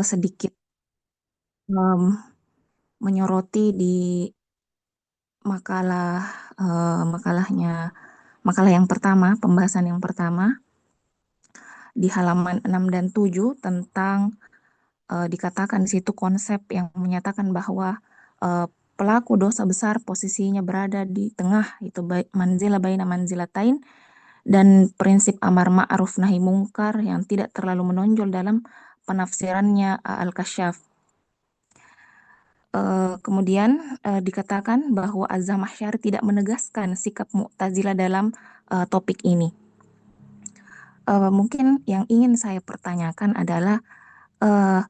sedikit em, menyoroti di makalah makalah yang pertama, pembahasan yang pertama di halaman 6 dan 7 tentang dikatakan di situ konsep yang menyatakan bahwa eh, pelaku dosa besar posisinya berada di tengah, itu baik manzila baina manzilatain, dan prinsip amar ma'ruf nahi mungkar yang tidak terlalu menonjol dalam penafsirannya Al-Kasyaf. Kemudian dikatakan bahwa Az-Zamakhsyari tidak menegaskan sikap Mu'tazilah dalam topik ini. Mungkin yang ingin saya pertanyakan adalah eh,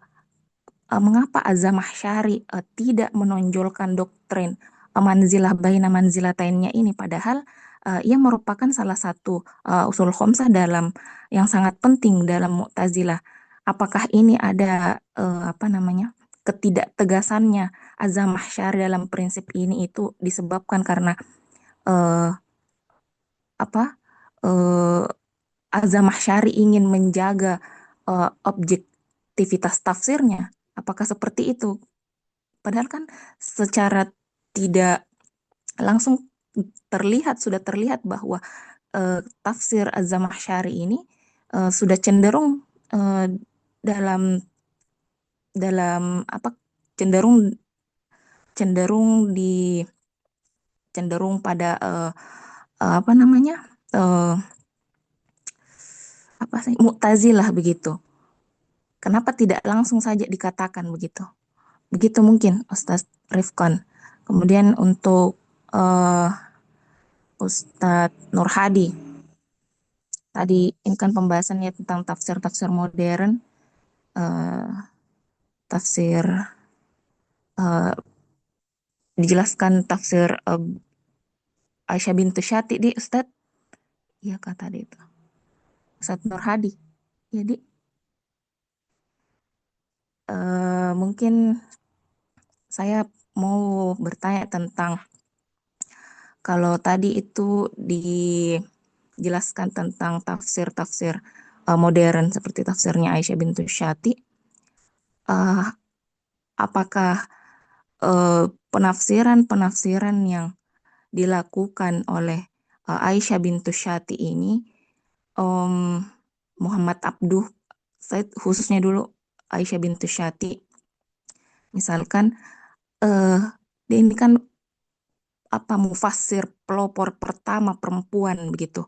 mengapa Az-Zamakhsyari tidak menonjolkan doktrin manzilah baina manzilatainnya ini, padahal ia merupakan salah satu usul khamsah dalam yang sangat penting dalam Mu'tazilah. Apakah ini ada apa namanya, ketidaktegasannya Az-Zamakhsyari dalam prinsip ini itu disebabkan karena eh, apa eh, Az-Zamakhsyari ingin menjaga objektivitas tafsirnya? Apakah seperti itu? Padahal kan secara tidak langsung sudah terlihat bahwa tafsir Az-Zamakhsyari ini sudah cenderung eh, dalam dalam apa cenderung cenderung di cenderung pada apa namanya, eh, apa sih, Mu'tazilah begitu. Kenapa tidak langsung saja dikatakan begitu? Begitu mungkin Ustaz Rifkon. Kemudian untuk eh, Ustadz Nur Hadi, tadi ini kan pembahasannya tentang tafsir-tafsir modern, eh, tafsir eh, dijelaskan tafsir Aisyah bintu Syati di Ustadz, iya kata tadi itu Ustadz Nur Hadi. Jadi mungkin saya mau bertanya tentang kalau tadi itu dijelaskan tentang tafsir-tafsir modern seperti tafsirnya Aisyah bintu Syati, eh, apakah penafsiran-penafsiran yang dilakukan oleh Aisyah bintu Syati ini, Om Muhammad Abduh, saya khususnya dulu Aisyah bintu Syati, misalkan eh dia ini kan apa mufassir pelopor pertama perempuan begitu.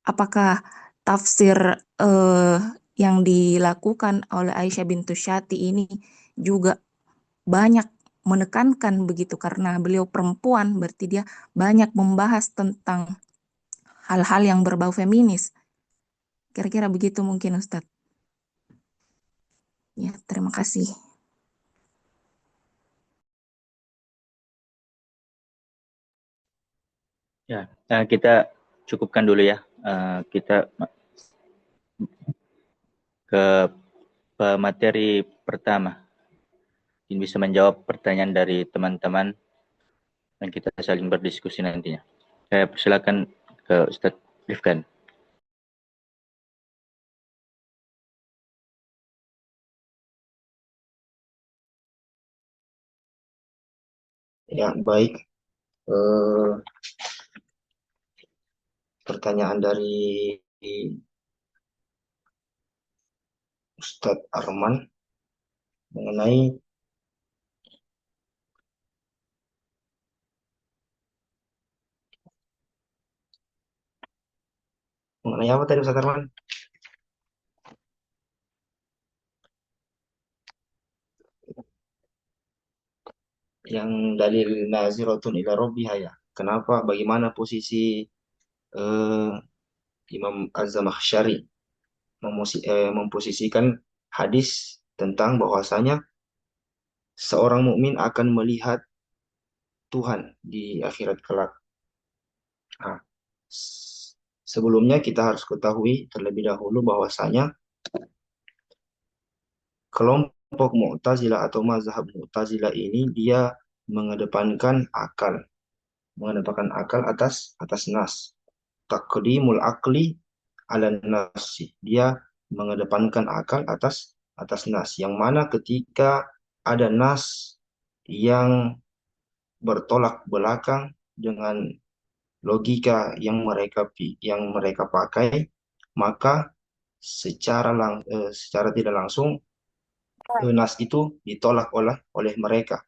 Apakah tafsir eh, yang dilakukan oleh Aisyah bintu Syati ini juga banyak menekankan begitu karena beliau perempuan, berarti dia banyak membahas tentang hal-hal yang berbau feminis. Kira-kira begitu mungkin Ustadz. Ya, terima kasih. Ya, kita cukupkan dulu ya. Kita ke materi pertama. Ini bisa menjawab pertanyaan dari teman-teman dan kita saling berdiskusi nantinya. Saya persilakan ke Ustadz Rifkan. Ya, baik. Eh, Pertanyaan dari Ustadz Arman mengenai apa tadi Ustadz Arman? Yang dalil naziratun ila rabbiha ya. Kenapa? Bagaimana posisi eh, Imam Az-Zamakhsyari memposisikan hadis tentang bahwasanya seorang mukmin akan melihat Tuhan di akhirat kelak. Nah, sebelumnya kita harus ketahui terlebih dahulu bahwasanya kelompok Mu'tazilah atau mazhab Mu'tazilah ini dia mengedepankan akal, atas nas. Taqdimul akli ala nasi. Dia mengedepankan akal atas atas nas. Yang mana ketika ada nas yang bertolak belakang dengan logika yang mereka pakai, maka secara tidak langsung nas itu ditolak oleh mereka.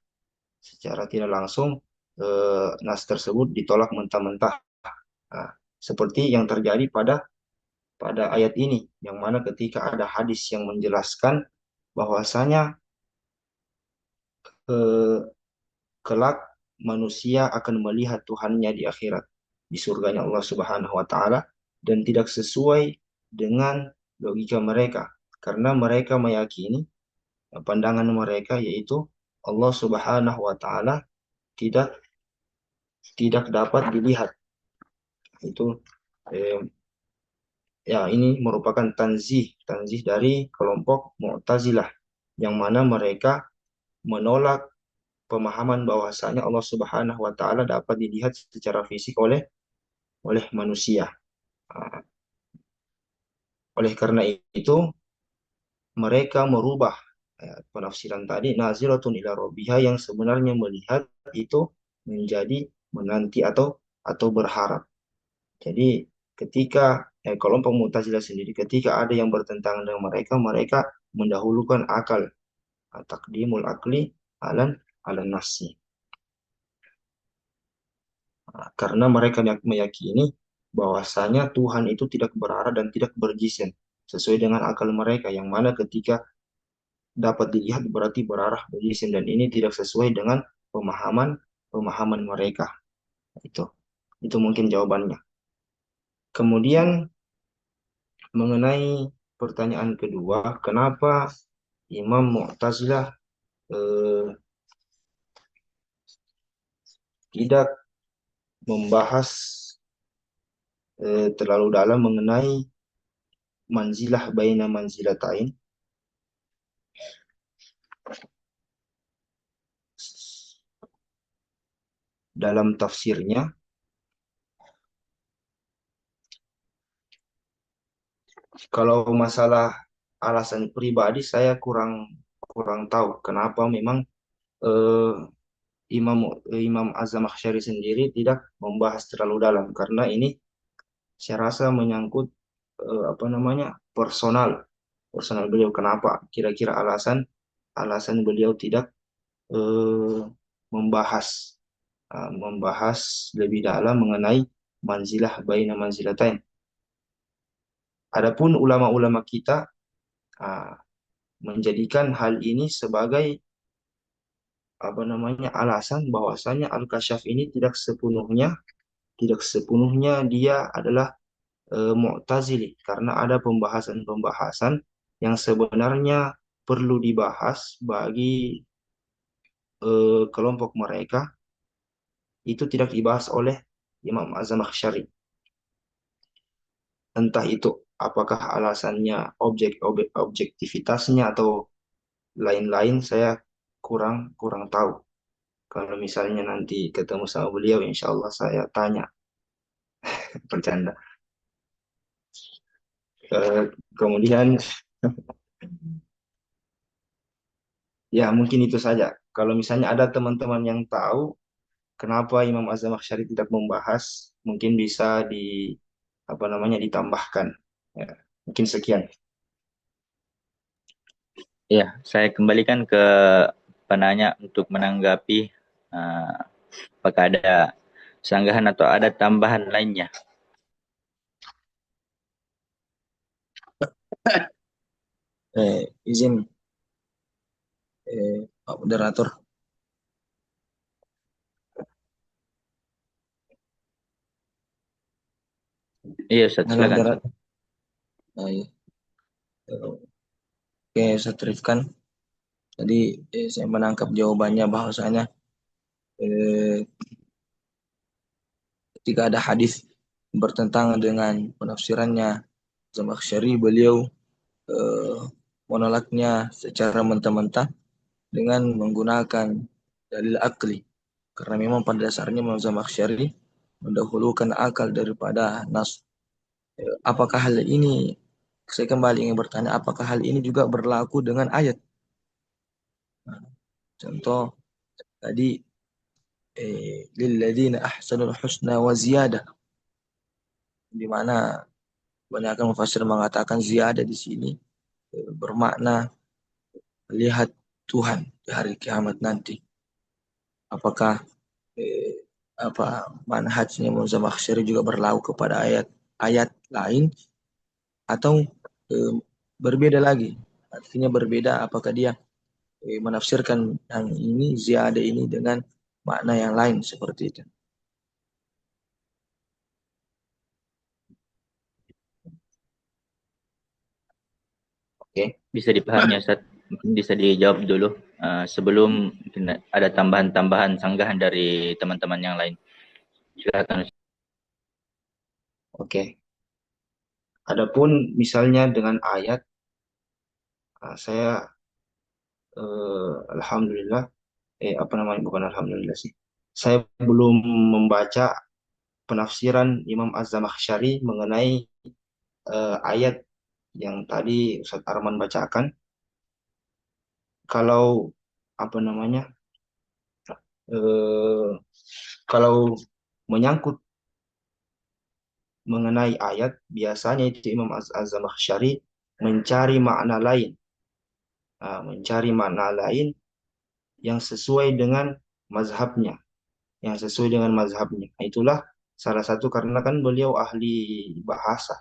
Secara tidak langsung nas tersebut ditolak mentah-mentah. Nah, seperti yang terjadi pada ayat ini, yang mana ketika ada hadis yang menjelaskan bahwasanya eh, kelak manusia akan melihat Tuhannya di akhirat, di surganya Allah Subhanahu wa taala, dan tidak sesuai dengan logika mereka, karena mereka meyakini pandangan mereka yaitu Allah Subhanahu wa taala tidak tidak dapat dilihat. Itu eh, ya ini merupakan tanzih dari kelompok Mu'tazilah, yang mana mereka menolak pemahaman bahwasanya Allah Subhanahu wa taala dapat dilihat secara fisik oleh manusia. Ah, oleh karena itu mereka merubah penafsiran tadi naziratun ila rabbiha, yang sebenarnya melihat itu menjadi menanti atau berharap. Jadi ketika kelompok Mu'tazilah sendiri, ketika ada yang bertentangan dengan mereka, mereka mendahulukan akal, takdimul akli alan nafsi. Nah, karena mereka meyakini bahwasanya Tuhan itu tidak berarah dan tidak berjisim sesuai dengan akal mereka, yang mana ketika dapat dilihat berarti berarah berjisim, dan ini tidak sesuai dengan pemahaman pemahaman mereka. Itu itu mungkin jawabannya. Kemudian mengenai pertanyaan kedua, kenapa Imam Mu'tazilah eh, tidak membahas terlalu dalam mengenai manzilah baina manzilatain dalam tafsirnya. Kalau masalah alasan pribadi, saya kurang kurang tahu kenapa memang eh, Imam Az-Zamakhsyari sendiri tidak membahas terlalu dalam, karena ini saya rasa menyangkut apa namanya personal beliau. Kenapa kira-kira alasan beliau tidak eh, membahas membahas lebih dalam mengenai manzilah baina manzilatain. Adapun ulama-ulama kita ah, menjadikan hal ini sebagai apa namanya alasan bahwasanya Al-Kasyaf ini tidak sepenuhnya dia adalah Mu'tazili, karena ada pembahasan-pembahasan yang sebenarnya perlu dibahas bagi kelompok mereka, itu tidak dibahas oleh Imam Az-Zamakhsyari. Entah itu apakah alasannya objektivitasnya atau lain-lain, saya kurang kurang tahu. Kalau misalnya nanti ketemu sama beliau, insya Allah saya tanya. Bercanda. Kemudian ya mungkin itu saja. Kalau misalnya ada teman-teman yang tahu kenapa Imam Az-Zamakhsyari tidak membahas, mungkin bisa apa namanya ditambahkan. Ya, mungkin sekian. Ya, saya kembalikan ke penanya untuk menanggapi uh, apakah ada sanggahan atau ada tambahan lainnya. Izin Pak Moderator. Iya, Ustaz, Halo, silakan. Moderator. Iya. Oke, saya teruskan. Tadi saya menangkap jawabannya bahwasanya eh, ketika ada hadis bertentangan dengan penafsirannya Zamakhsyari, beliau eh, menolaknya secara mentah-mentah dengan menggunakan dalil akli. Karena memang pada dasarnya Imam Zamakhsyari mendahulukan akal daripada nas. Apakah hal ini saya kembali ingin bertanya, apakah hal ini juga berlaku dengan ayat? Nah, contoh tadi lilladzina ahsanul husna wa ziyadah, di mana kebanyakan mufassir mengatakan ziyadah di sini bermakna melihat Tuhan di hari kiamat nanti. Apakah eh, manhajnya Imam Zamakhsyari juga berlaku kepada ayat-ayat lain atau eh, berbeda lagi? Artinya berbeda, apakah dia menafsirkan yang ini ziyadah ini dengan makna yang lain seperti itu? Oke. Bisa dipahami Ustaz, bisa dijawab dulu sebelum mungkin ada tambahan-tambahan sanggahan dari teman-teman yang lain. Silakan Ustaz. Oke. Adapun misalnya dengan ayat, saya alhamdulillah, apa namanya, bukan alhamdulillah sih. Saya belum membaca penafsiran Imam Az-Zamakhsyari mengenai ayat yang tadi Ustaz Arman bacakan. Kalau apa namanya, eh, kalau menyangkut mengenai ayat, biasanya itu Imam Az-Zamakhsyari mencari makna lain, mencari makna lain yang sesuai dengan mazhabnya, yang sesuai dengan mazhabnya. Nah, itulah salah satu karena kan beliau ahli bahasa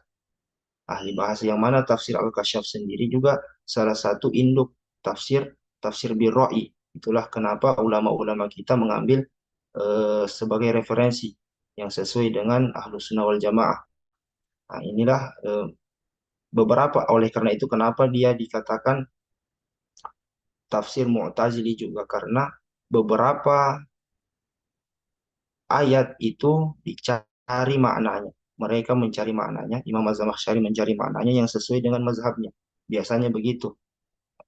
yang mana tafsir Al-Kasyaf sendiri juga salah satu induk tafsir tafsir Birra'i. Itulah kenapa ulama-ulama kita mengambil sebagai referensi yang sesuai dengan Ahlus Sunnah wal Jamaah. Nah, inilah beberapa oleh karena itu kenapa dia dikatakan tafsir Mu'tazili juga karena beberapa ayat itu dicari maknanya. Mereka mencari maknanya, Imam Az-Zamakhsyari mencari maknanya yang sesuai dengan mazhabnya. Biasanya begitu.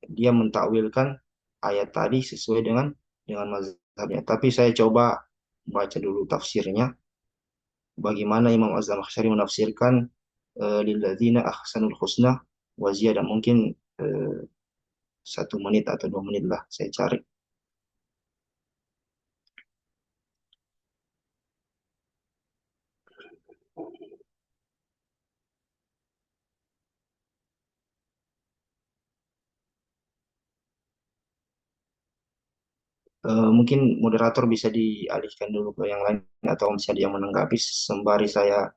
Dia mentakwilkan ayat tadi sesuai dengan mazhabnya. Tapi saya coba baca dulu tafsirnya. Bagaimana Imam Az-Zamakhsyari menafsirkan lilladzina ahsanul husna wa ziyadah. Mungkin 1 menit atau 2 menit lah saya cari. Mungkin moderator bisa dialihkan dulu ke yang lain atau masih ada yang menanggapi sembari saya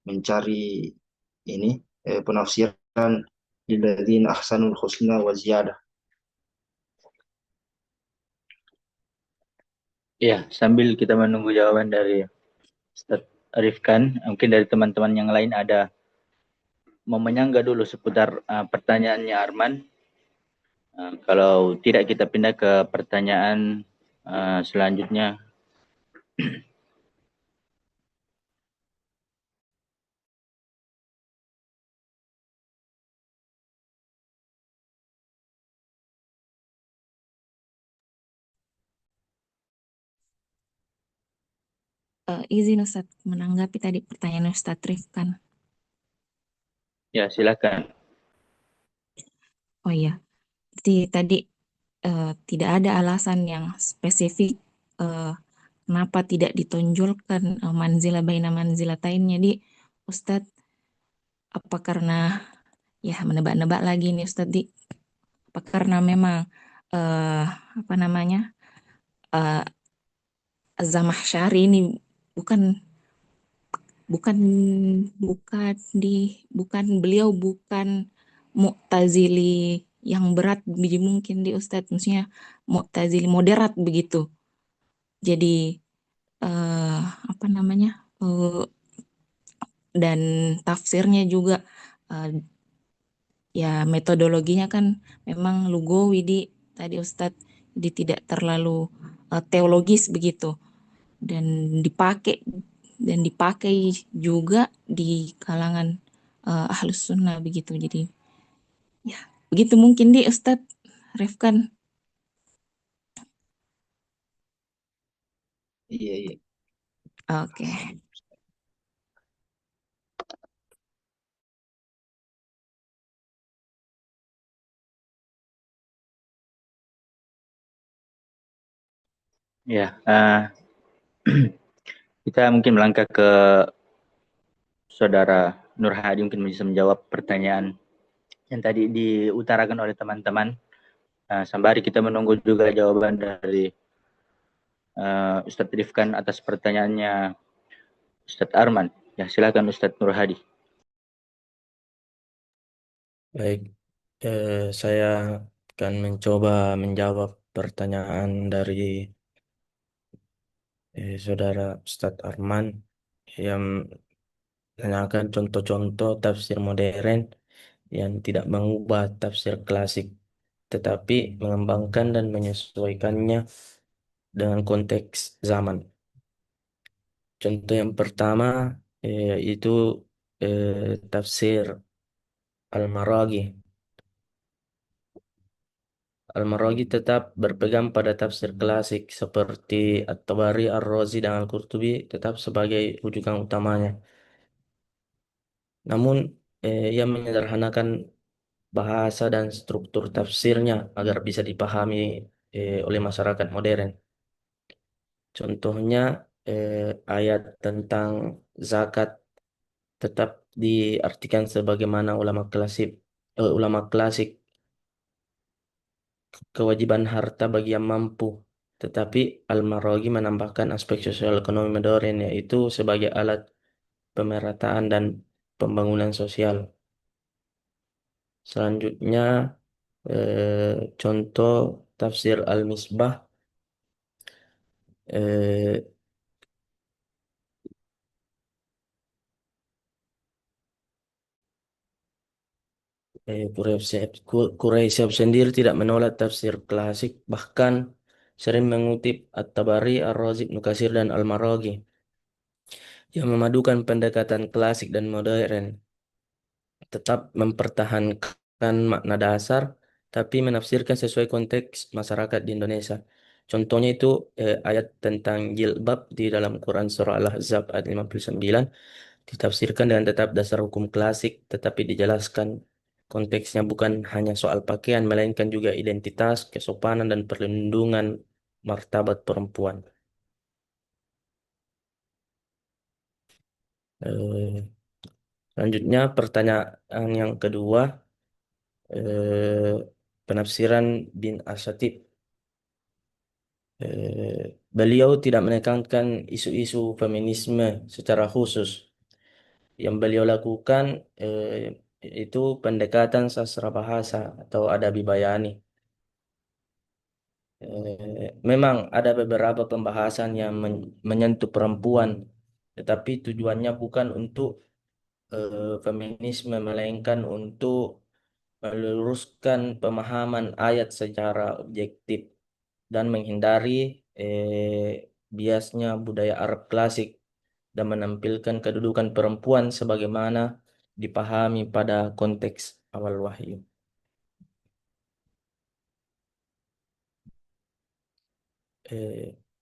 mencari ini penafsiran lilladzina ahsanul husna wa ziyadah. Ya, sambil kita menunggu jawaban dari Ustaz Rifkan, mungkin dari teman-teman yang lain ada mau menyanggah dulu seputar pertanyaannya Arman. Kalau tidak kita pindah ke pertanyaan selanjutnya. Izin Ustadz menanggapi tadi pertanyaan Ustadz Rifkan. Ya, silakan. Oh iya, jadi tadi tidak ada alasan yang spesifik kenapa tidak ditonjolkan manzilah baina manzilatain. Jadi Ustadz, apa karena ya menebak-nebak lagi nih Ustadz apa karena memang apa namanya uh, Zamakhsyari ini bukan bukan bukan bukan beliau bukan Mu'tazili yang berat mungkin di Ustadz, maksudnya Mu'tazili moderat begitu. Jadi apa namanya dan tafsirnya juga eh, ya metodologinya kan memang lugawi tadi Ustadz, jadi tidak terlalu teologis begitu dan dipakai juga di kalangan ahlus sunnah begitu. Jadi ya begitu mungkin Ustadz Refkan. Iya, iya. Oke. Ya, kita mungkin melangkah ke Saudara Nur Hadi, mungkin bisa menjawab pertanyaan yang tadi diutarakan oleh teman-teman. Sembari kita menunggu juga jawaban dari Ustadz Rifkan atas pertanyaannya Ustadz Arman. Ya, silakan Ustadz Nur Hadi. Baik, saya akan mencoba menjawab pertanyaan dari Saudara Ustadz Arman yang menanyakan contoh-contoh tafsir modern yang tidak mengubah tafsir klasik, tetapi mengembangkan dan menyesuaikannya dengan konteks zaman. Contoh yang pertama itu tafsir Al-Maraghi. Al-Maraghi tetap berpegang pada tafsir klasik seperti At-Tabari, Ar-Razi, dan Al-Qurtubi tetap sebagai rujukan utamanya. Namun, ia menyederhanakan bahasa dan struktur tafsirnya agar bisa dipahami oleh masyarakat modern. Contohnya, ayat tentang zakat tetap diartikan sebagaimana ulama klasik kewajiban harta bagi yang mampu. Tetapi Al-Maraghi menambahkan aspek sosial ekonomi modern yaitu sebagai alat pemerataan dan pembangunan sosial. Selanjutnya contoh tafsir Al-Misbah eh, Quraisy sendiri tidak menolak tafsir klasik, bahkan sering mengutip At-Tabari, Ar-Razi, Ibnu Katsir, dan Al-Maraghi yang memadukan pendekatan klasik dan modern, tetap mempertahankan makna dasar, tapi menafsirkan sesuai konteks masyarakat di Indonesia. Contohnya itu ayat tentang jilbab di dalam Quran Surah Al-Ahzab ayat 59 ditafsirkan dengan tetap dasar hukum klasik, tetapi dijelaskan konteksnya bukan hanya soal pakaian, melainkan juga identitas, kesopanan, dan perlindungan martabat perempuan. Eh, Selanjutnya, pertanyaan yang kedua, penafsiran bin Asyatib. Beliau tidak menekankan isu-isu feminisme secara khusus. Yang beliau lakukan itu pendekatan sastra bahasa atau adabi bayani. Memang ada beberapa pembahasan yang menyentuh perempuan, tetapi tujuannya bukan untuk feminisme, melainkan untuk meluruskan pemahaman ayat secara objektif dan menghindari biasnya budaya Arab klasik dan menampilkan kedudukan perempuan sebagaimana dipahami pada konteks awal wahyu.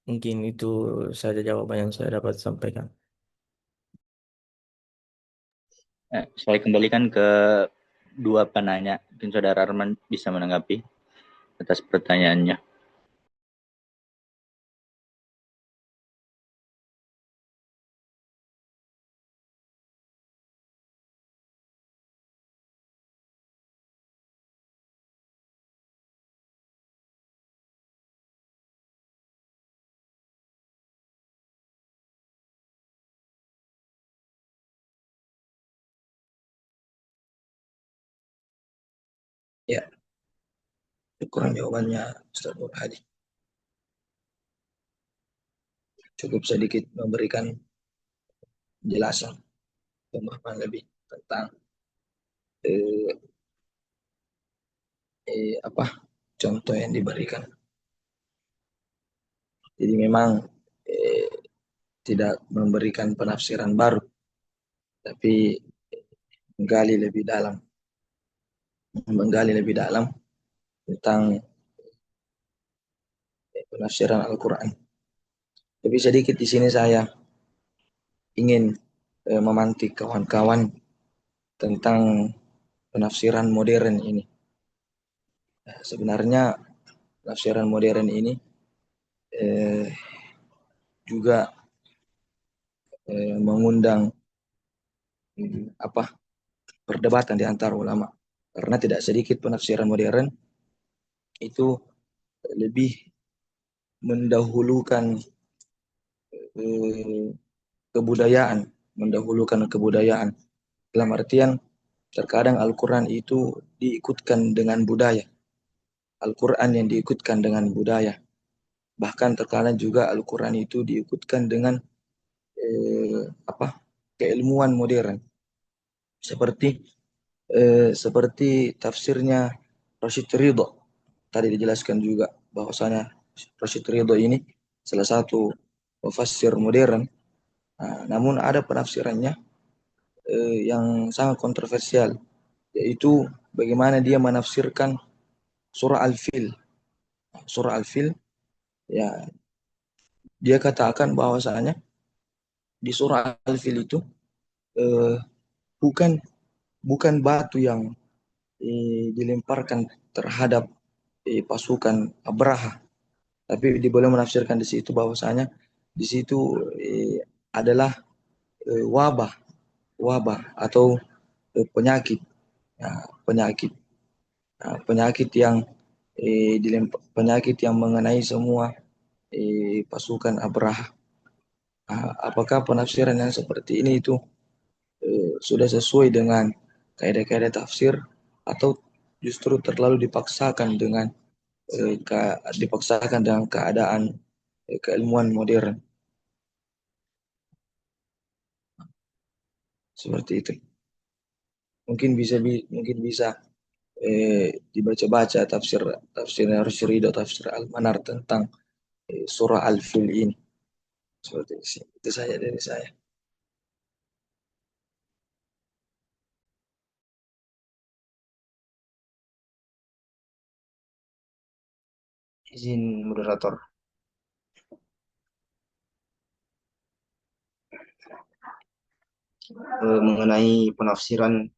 Mungkin itu saja jawaban yang saya dapat sampaikan. Saya kembalikan ke dua penanya. Mungkin Saudara Arman bisa menanggapi atas pertanyaannya. Ya, kurang jawabannya Ustaz Nur Hadi. Cukup sedikit memberikan penjelasan pemahaman lebih tentang eh, apa contoh yang diberikan. Jadi memang eh, tidak memberikan penafsiran baru, tapi menggali lebih dalam tentang penafsiran Al-Quran. Tapi sedikit di sini saya ingin memantik kawan-kawan tentang penafsiran modern ini. Sebenarnya penafsiran modern ini juga mengundang perdebatan di antara ulama, karena tidak sedikit penafsiran modern itu lebih mendahulukan kebudayaan dalam artian terkadang Al-Quran itu diikutkan dengan budaya, Al-Quran yang diikutkan dengan budaya, bahkan terkadang juga Al-Quran itu diikutkan dengan keilmuan modern, seperti tafsirnya Rashid Ridho. Tadi dijelaskan juga bahwasanya Rashid Ridho ini salah satu mufassir modern. Namun ada penafsirannya yang sangat kontroversial, yaitu bagaimana dia menafsirkan surah Al-Fil. Surah Al-Fil, ya, dia katakan bahwasanya di surah Al-Fil itu bukan batu yang dilemparkan terhadap pasukan Abraha, tapi dia boleh menafsirkan di situ bahwasanya di situ adalah wabah atau penyakit, penyakit yang mengenai semua pasukan Abraha. Apakah penafsiran yang seperti ini itu sudah sesuai dengan kaidah-kaidah tafsir, atau justru terlalu dipaksakan dengan keadaan keilmuan modern seperti itu? Mungkin bisa dibaca-baca tafsir Ar-Rasyid, tafsir Al-Manar tentang surah Al-Fil ini. Seperti itu saja dari saya. Izin moderator. Mengenai penafsiran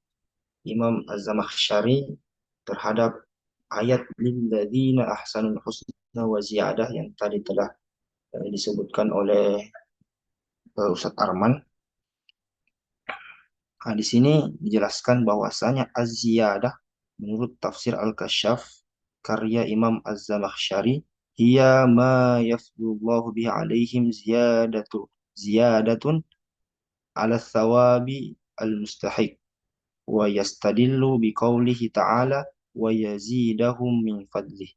Imam Az-Zamakhsyari terhadap ayat lilladzina ahsanul husna wa ziyadah yang tadi telah disebutkan oleh Ustadz Arman. Di sini dijelaskan bahwasanya az-ziyadah menurut tafsir Al-Kasyaf karya Imam Az-Zamakhsyari, hiya ma yafdullahu bihi alaihim ziyadatun ala thawabi al-mustahiq wa yastadillu biqaulihi ta'ala wa yazidahum min fadlih.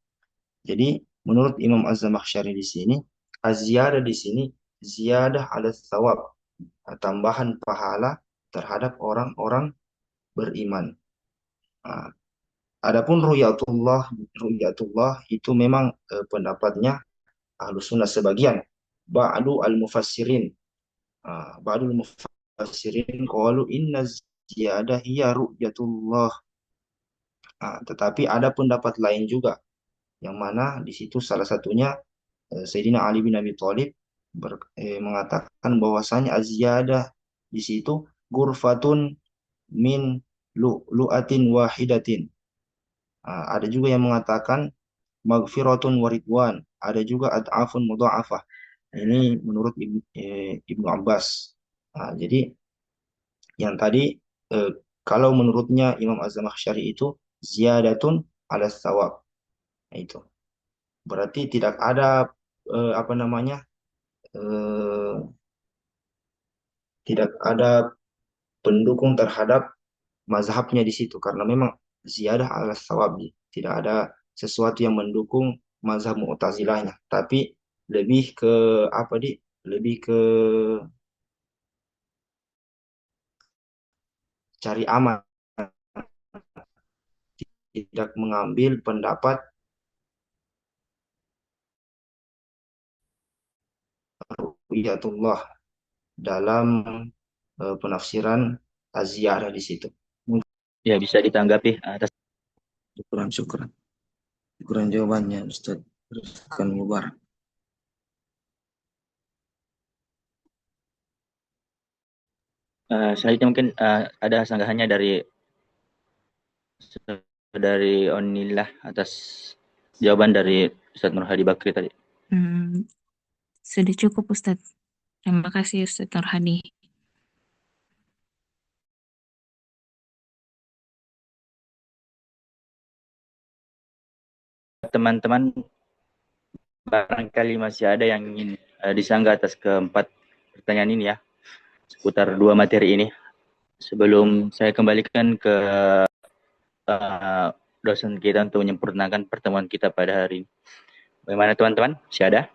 Jadi menurut Imam Az-Zamakhsyari di sini, az-ziyadah di sini ziyadah ala thawab, tambahan pahala terhadap orang-orang beriman. Nah, adapun ru'yatullah itu memang pendapatnya Ahlus Sunnah sebagian. Ba'dul mufassirin qalu inna ziyadah hiya ru'yatullah. Tetapi ada pendapat lain juga, yang mana di situ salah satunya Sayyidina Ali bin Abi Thalib mengatakan bahwasanya az-ziyadah di situ gurfatun min lu'atin wahidatin. Ada juga yang mengatakan maghfiratun waridwan, ada juga ad'afun mudha'afah. Ini menurut Ibnu Abbas. Jadi yang tadi kalau menurutnya Imam Az-Zamakhsyari itu ziyadatun ala thawab. Itu berarti tidak ada tidak ada pendukung terhadap mazhabnya di situ, karena memang ziyadah ala sawabi, tidak ada sesuatu yang mendukung mazhab Mu'tazilahnya, tapi lebih ke lebih ke cari aman, tidak mengambil pendapat ru'yatullah dalam penafsiran az-ziyadah di situ. Ya, bisa ditanggapi atas. Syukuran jawabannya Ustaz Rizkan Mubarak. Selanjutnya mungkin ada sanggahannya dari Onillah atas jawaban dari Ustaz Nur Hadi Bakri tadi. Sudah cukup Ustadz. Terima kasih Ustadz Nur Hadi. Teman-teman, barangkali masih ada yang ingin disanggah atas keempat pertanyaan ini ya, seputar dua materi ini. Sebelum saya kembalikan ke dosen kita untuk menyempurnakan pertemuan kita pada hari ini. Bagaimana teman-teman? Masih ada?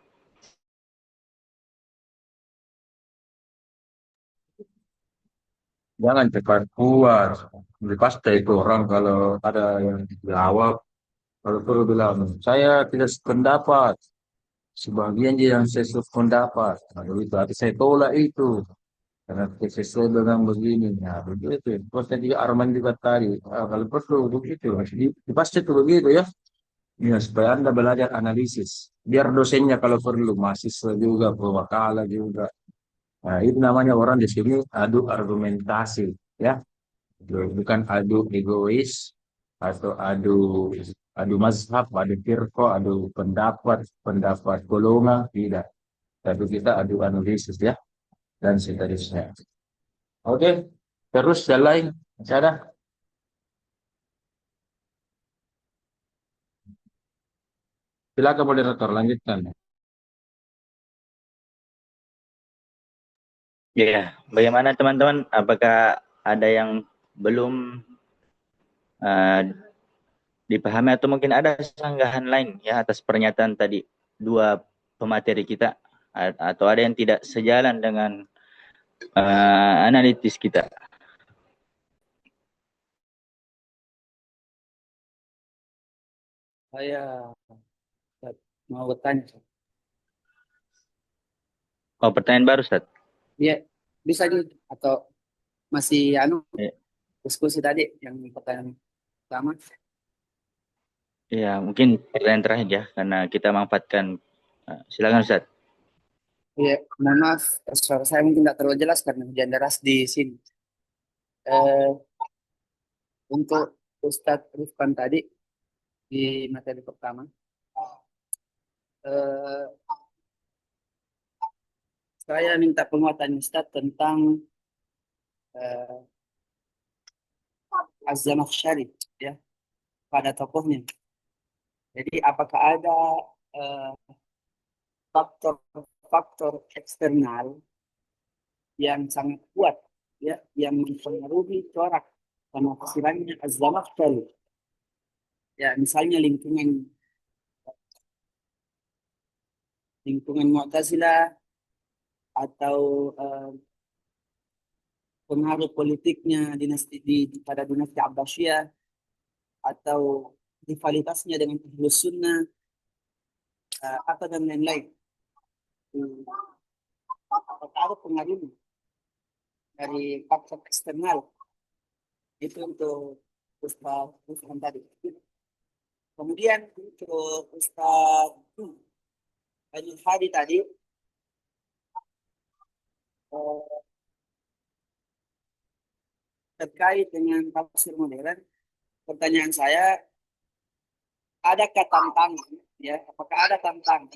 Jangan cepat puas. Pasti itu orang kalau ada yang jawab, kalau perlu bilang, saya tidak sependapat. Sebagian dia yang saya sependapat. Kalau itu, tapi saya tolak itu. Karena sesuai dengan begini. Nah, begitu. Terus tadi Arman juga tadi. Kalau perlu begitu. Pasti itu begitu ya. Ya, supaya Anda belajar analisis. Biar dosennya kalau perlu, mahasiswa juga, pewakala juga. Nah, itu namanya orang di sini adu argumentasi. Ya, bukan adu egois atau adu adu mazhab, adu firqo, adu pendapat, pendapat golongan, tidak. Tapi kita adu analisis ya dan seterusnya. Oke, terus yang lain, masih ada? Silakan moderator lanjutkan. Ya, bagaimana teman-teman? Apakah ada yang belum dipahami atau mungkin ada sanggahan lain ya atas pernyataan tadi dua pemateri kita, atau ada yang tidak sejalan dengan analitis kita? Saya mau bertanya. Oh, pertanyaan baru, Ustaz? Iya, bisa atau masih Ya. diskusi tadi yang pertanyaan pertama? Ya, mungkin pertanyaan terakhir ya, karena kita manfaatkan. Silakan Ustaz. Iya, mohon maaf, suara saya mungkin tidak terlalu jelas karena hujan deras di sini. Untuk Ustadz Rifkan tadi di materi pertama, saya minta penguatan Ustadz tentang Az-Zamakhsyari ya, pada tokohnya. Jadi apakah ada faktor-faktor eksternal yang sangat kuat ya, yang mempengaruhi corak penafsirannya Az-Zamakhsyari? Ya, misalnya lingkungan Mu'tazilah atau pengaruh politiknya pada dinasti Abbasiyah atau rivalitasnya dengan Ahlus Sunnah atau dan lain-lain. Apakah ada pengaruh dari faktor eksternal itu untuk Ustaz tadi. Kemudian untuk Ustaz Nur Hadi tadi terkait dengan tafsir modern, pertanyaan saya, adakah tantangan ya? Apakah ada tantangan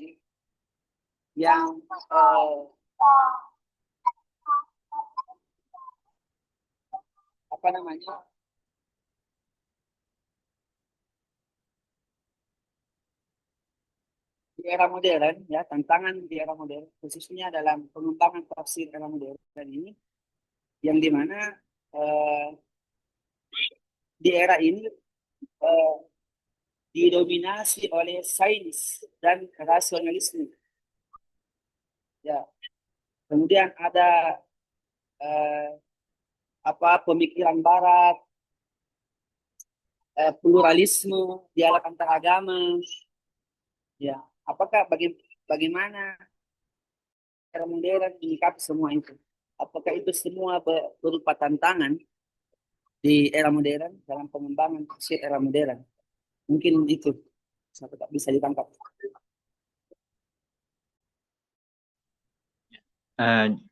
yang apa namanya? Di era modern ya, tantangan di era modern khususnya dalam pengembangan tafsir era modern ini, yang dimana di era ini didominasi oleh sains dan rasionalisme ya. Kemudian ada pemikiran barat, pluralisme, dialog antar agama ya. Apakah bagaimana era modern menyikapi semua itu? Apakah itu semua berupa tantangan di era modern dalam pengembangan tafsir era modern? Mungkin itu tak bisa ditangkap.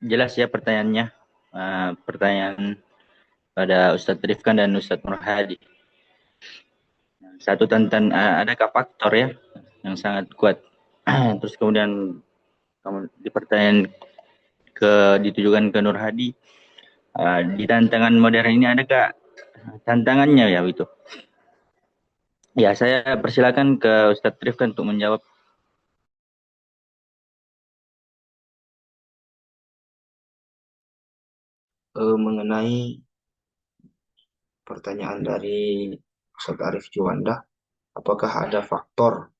Jelas ya pertanyaannya. Pertanyaan pada Ustadz Rifkan dan Ustadz Nur Hadi. Satu tentang adakah faktor ya yang sangat kuat. Terus kemudian Di pertanyaan ditujukan ke Nur Hadi, di tantangan modern ini adakah tantangannya ya itu? Ya, saya persilakan ke Ustadz Rifkan untuk menjawab. Mengenai pertanyaan dari Ustadz Arif Juanda, apakah ada faktor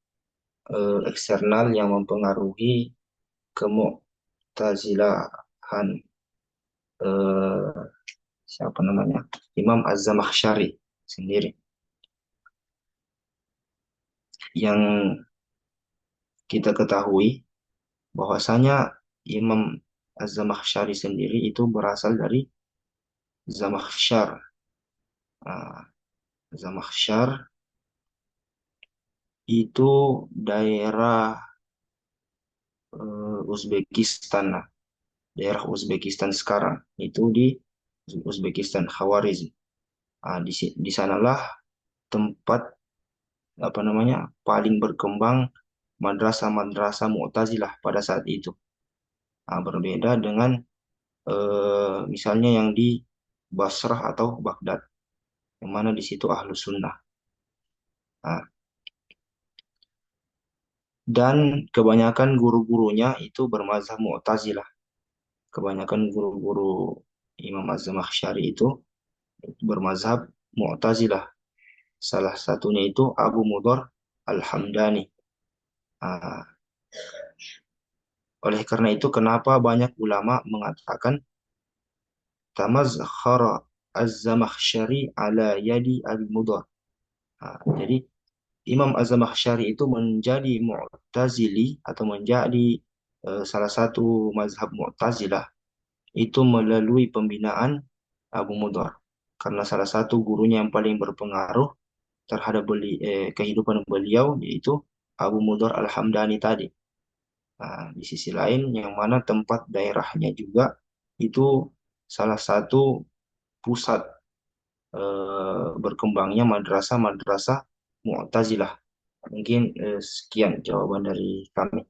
eksternal yang mempengaruhi kemu'tazilahan eh, siapa namanya Imam Az-Zamakhsyari sendiri? Yang kita ketahui bahwasanya Imam Az-Zamakhsyari sendiri itu berasal dari Zamakhsyar. Nah, Zamakhsyar itu daerah Uzbekistan. Nah, daerah Uzbekistan sekarang itu di Uzbekistan Khawarizm. Nah, di sanalah tempat apa namanya paling berkembang madrasah-madrasah Mu'tazilah pada saat itu. Nah, berbeda dengan misalnya yang di Basrah atau Baghdad, yang mana di situ Ahlus Sunnah. Nah, dan kebanyakan guru-gurunya itu bermazhab Mu'tazilah. Kebanyakan guru-guru Imam Az-Zamakhsyari itu bermazhab Mu'tazilah. Salah satunya itu Abu Mudhar Al-Hamdani. Ah, oleh karena itu, kenapa banyak ulama mengatakan tamazkhara Az-Zamakhsyari ala yadi Abi Mudhar. Jadi Imam Az-Zamakhsyari itu menjadi Mu'tazili atau menjadi salah satu mazhab Mu'tazilah itu melalui pembinaan Abu Mudhar. Karena salah satu gurunya yang paling berpengaruh terhadap kehidupan beliau yaitu Abu Mudhar Al-Hamdani tadi. Nah, di sisi lain yang mana tempat daerahnya juga itu salah satu pusat berkembangnya madrasah-madrasah Mu'tazilah. Mungkin sekian jawaban dari kami.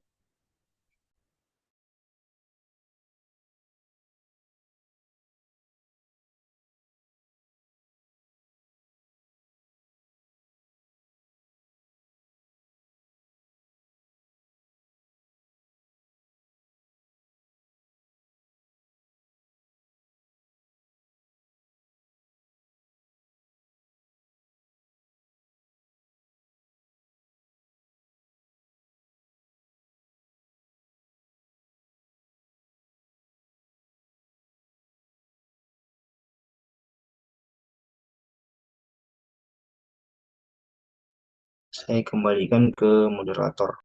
Saya kembalikan ke moderator.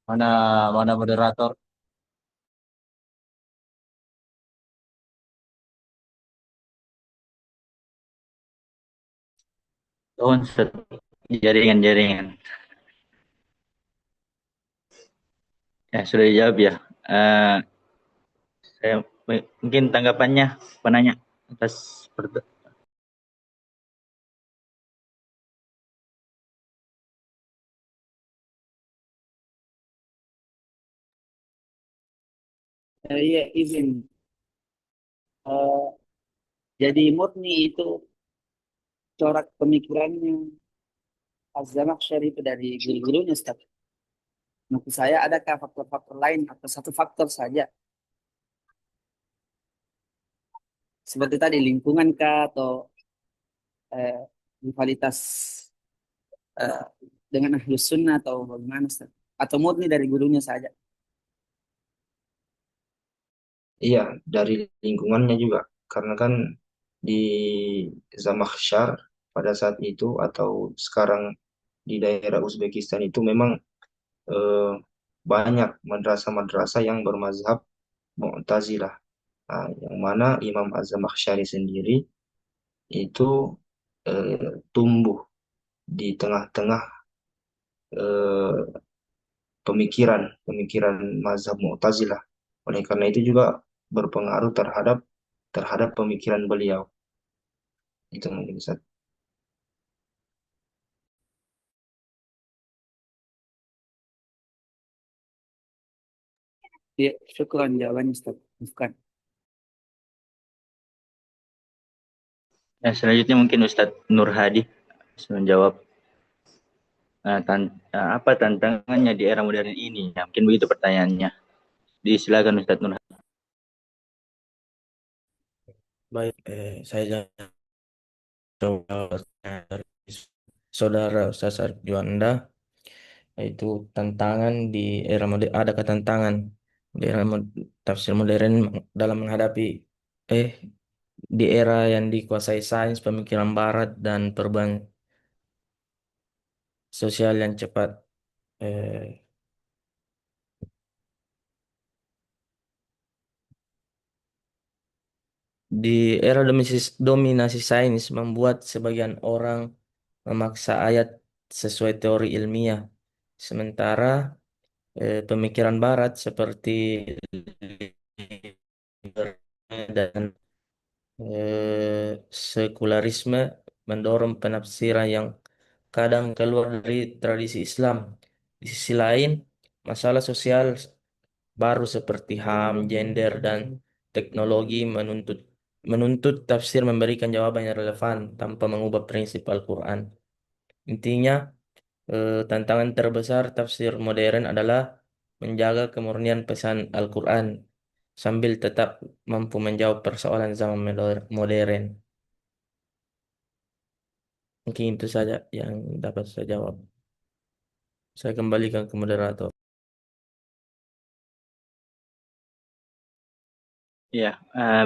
Mana mana moderator? Oh, jaringan. Ya, sudah dijawab ya. Eh, saya mungkin tanggapannya penanya atas Iya, izin. Eh, jadi murni itu corak pemikirannya Az-Zamakhsyari itu dari guru-gurunya, Ustaz. Menurut saya adakah faktor-faktor lain atau satu faktor saja? Seperti tadi lingkungan kah atau eh, rivalitas eh, dengan ahlus sunnah atau bagaimana, Ustaz? Atau murni dari gurunya saja? Iya, dari lingkungannya juga. Karena kan di Zamakhsyar pada saat itu atau sekarang di daerah Uzbekistan itu memang eh, banyak madrasah-madrasah yang bermazhab Mu'tazilah. Nah, yang mana Imam Az-Zamakhsyari sendiri itu tumbuh di tengah-tengah eh, pemikiran mazhab Mu'tazilah. Oleh karena itu juga berpengaruh terhadap terhadap pemikiran beliau. Itu mungkin Ustaz. Ya, syukran jawabannya Ustaz. Bukan. Nah, selanjutnya mungkin Ustadz Nur Hadi bisa menjawab apa tantangannya di era modern ini. Ya, mungkin begitu pertanyaannya. Disilakan Ustadz Nur Hadi. Baik, saya jawab dari saudara Ustaz Arif Juanda, yaitu tantangan di era modern. Adakah tantangan di era tafsir modern dalam menghadapi eh di era yang dikuasai sains, pemikiran barat, dan perubahan sosial yang cepat? Eh, di era dominasi sains membuat sebagian orang memaksa ayat sesuai teori ilmiah, sementara pemikiran barat seperti dan sekularisme mendorong penafsiran yang kadang keluar dari tradisi Islam. Di sisi lain, masalah sosial baru seperti HAM, gender, dan teknologi menuntut menuntut tafsir memberikan jawaban yang relevan tanpa mengubah prinsip Al-Quran. Intinya, tantangan terbesar tafsir modern adalah menjaga kemurnian pesan Al-Quran sambil tetap mampu menjawab persoalan zaman modern. Mungkin itu saja yang dapat saya jawab. Saya kembalikan ke moderator. Ya,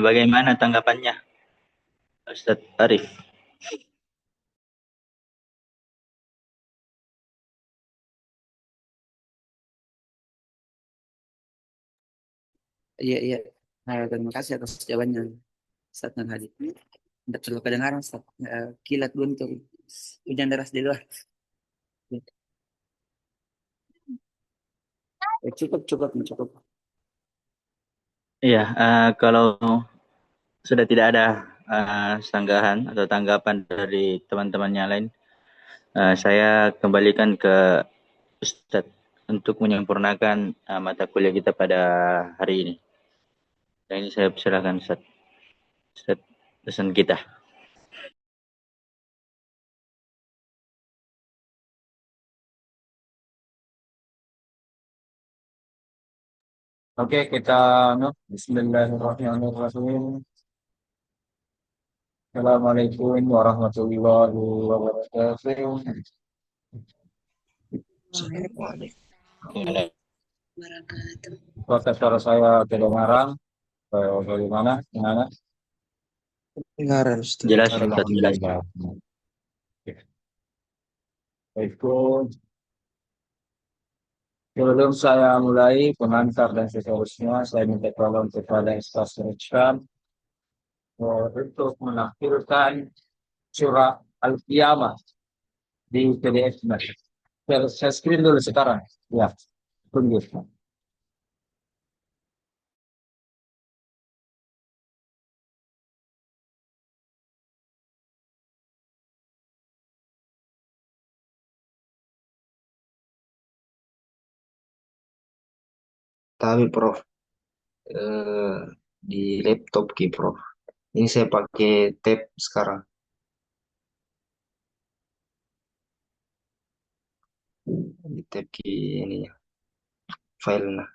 bagaimana tanggapannya Ustadz Arif? Iya, iya. Nah, terima kasih atas jawabannya Ustaz Nur Hadi. Tidak perlu kedengaran Ustaz. Kilat guntur. Hujan deras di luar. Cukup, cukup, cukup. Iya, kalau sudah tidak ada sanggahan atau tanggapan dari teman-teman yang lain, saya kembalikan ke Ustadz untuk menyempurnakan mata kuliah kita pada hari ini. Dan ini saya persilakan Ustadz, Ustadz pesan kita. Oke, kita Bismillahirrahmanirrahim. Assalamualaikum warahmatullahi wabarakatuh. Waalaikumsalam. Proses suara saya kedengaran. Bagaimana? Gimana? Dengaran Ustaz. Jelas Ustadz, jelas. Alhamdulillah. Baiklah. Sebelum saya mulai pengantar dan seterusnya, saya minta tolong kepada Ustaz Richard untuk menampilkan surah Al-Qiyamah di PDF. Saya screen dulu sekarang. Ya, tunggu. Tapi Prof, di laptop Ki Prof. Ini saya pakai tab sekarang. Di tab Ki ini ya, file nah.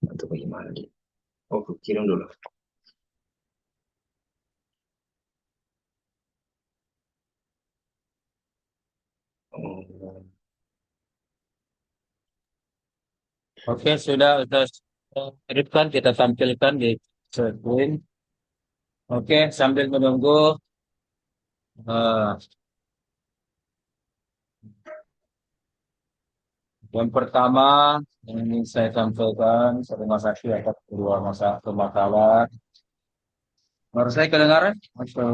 Atau bagaimana dia? Oh, aku kirim dulu. Oh, Oke, sudah kita tampilkan di screen. Oke, sambil menunggu eh, yang pertama yang ingin saya sampaikan terima kasih atas kedua masa pemakaman. Baru saya kedengaran atau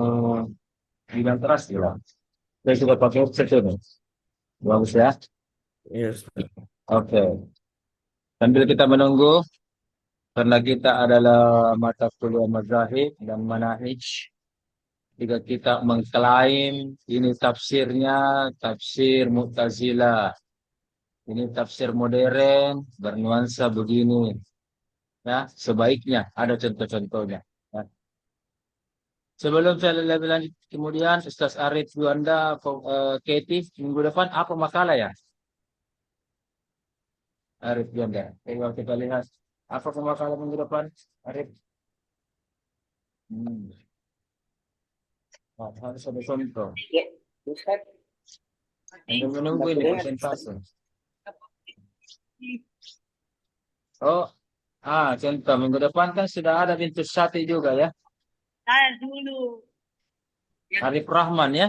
bilang keras ya? Saya sudah pakai headset ini. Bagus ya. Iya, Ustaz. Oke. Sambil kita menunggu karena kita adalah mata kuliah mazahib dan manahij. Jika kita mengklaim ini tafsirnya tafsir Mu'tazilah. Ini tafsir modern bernuansa begini. Ya, sebaiknya ada contoh-contohnya. Ya. Sebelum saya lebih lanjut, kemudian Ustaz Arif Juanda, Katie, minggu depan apa makalah ya? Arif Juanda. Coba kita lihat apa makalah minggu depan, Arif. Hmm. Harus ada contoh. Ya, Ustaz. Anda menunggu ini Dengar. presentasi. Oh, contoh minggu depan kan sudah ada pintu sate juga ya. Saya dulu. Arif Rahman ya.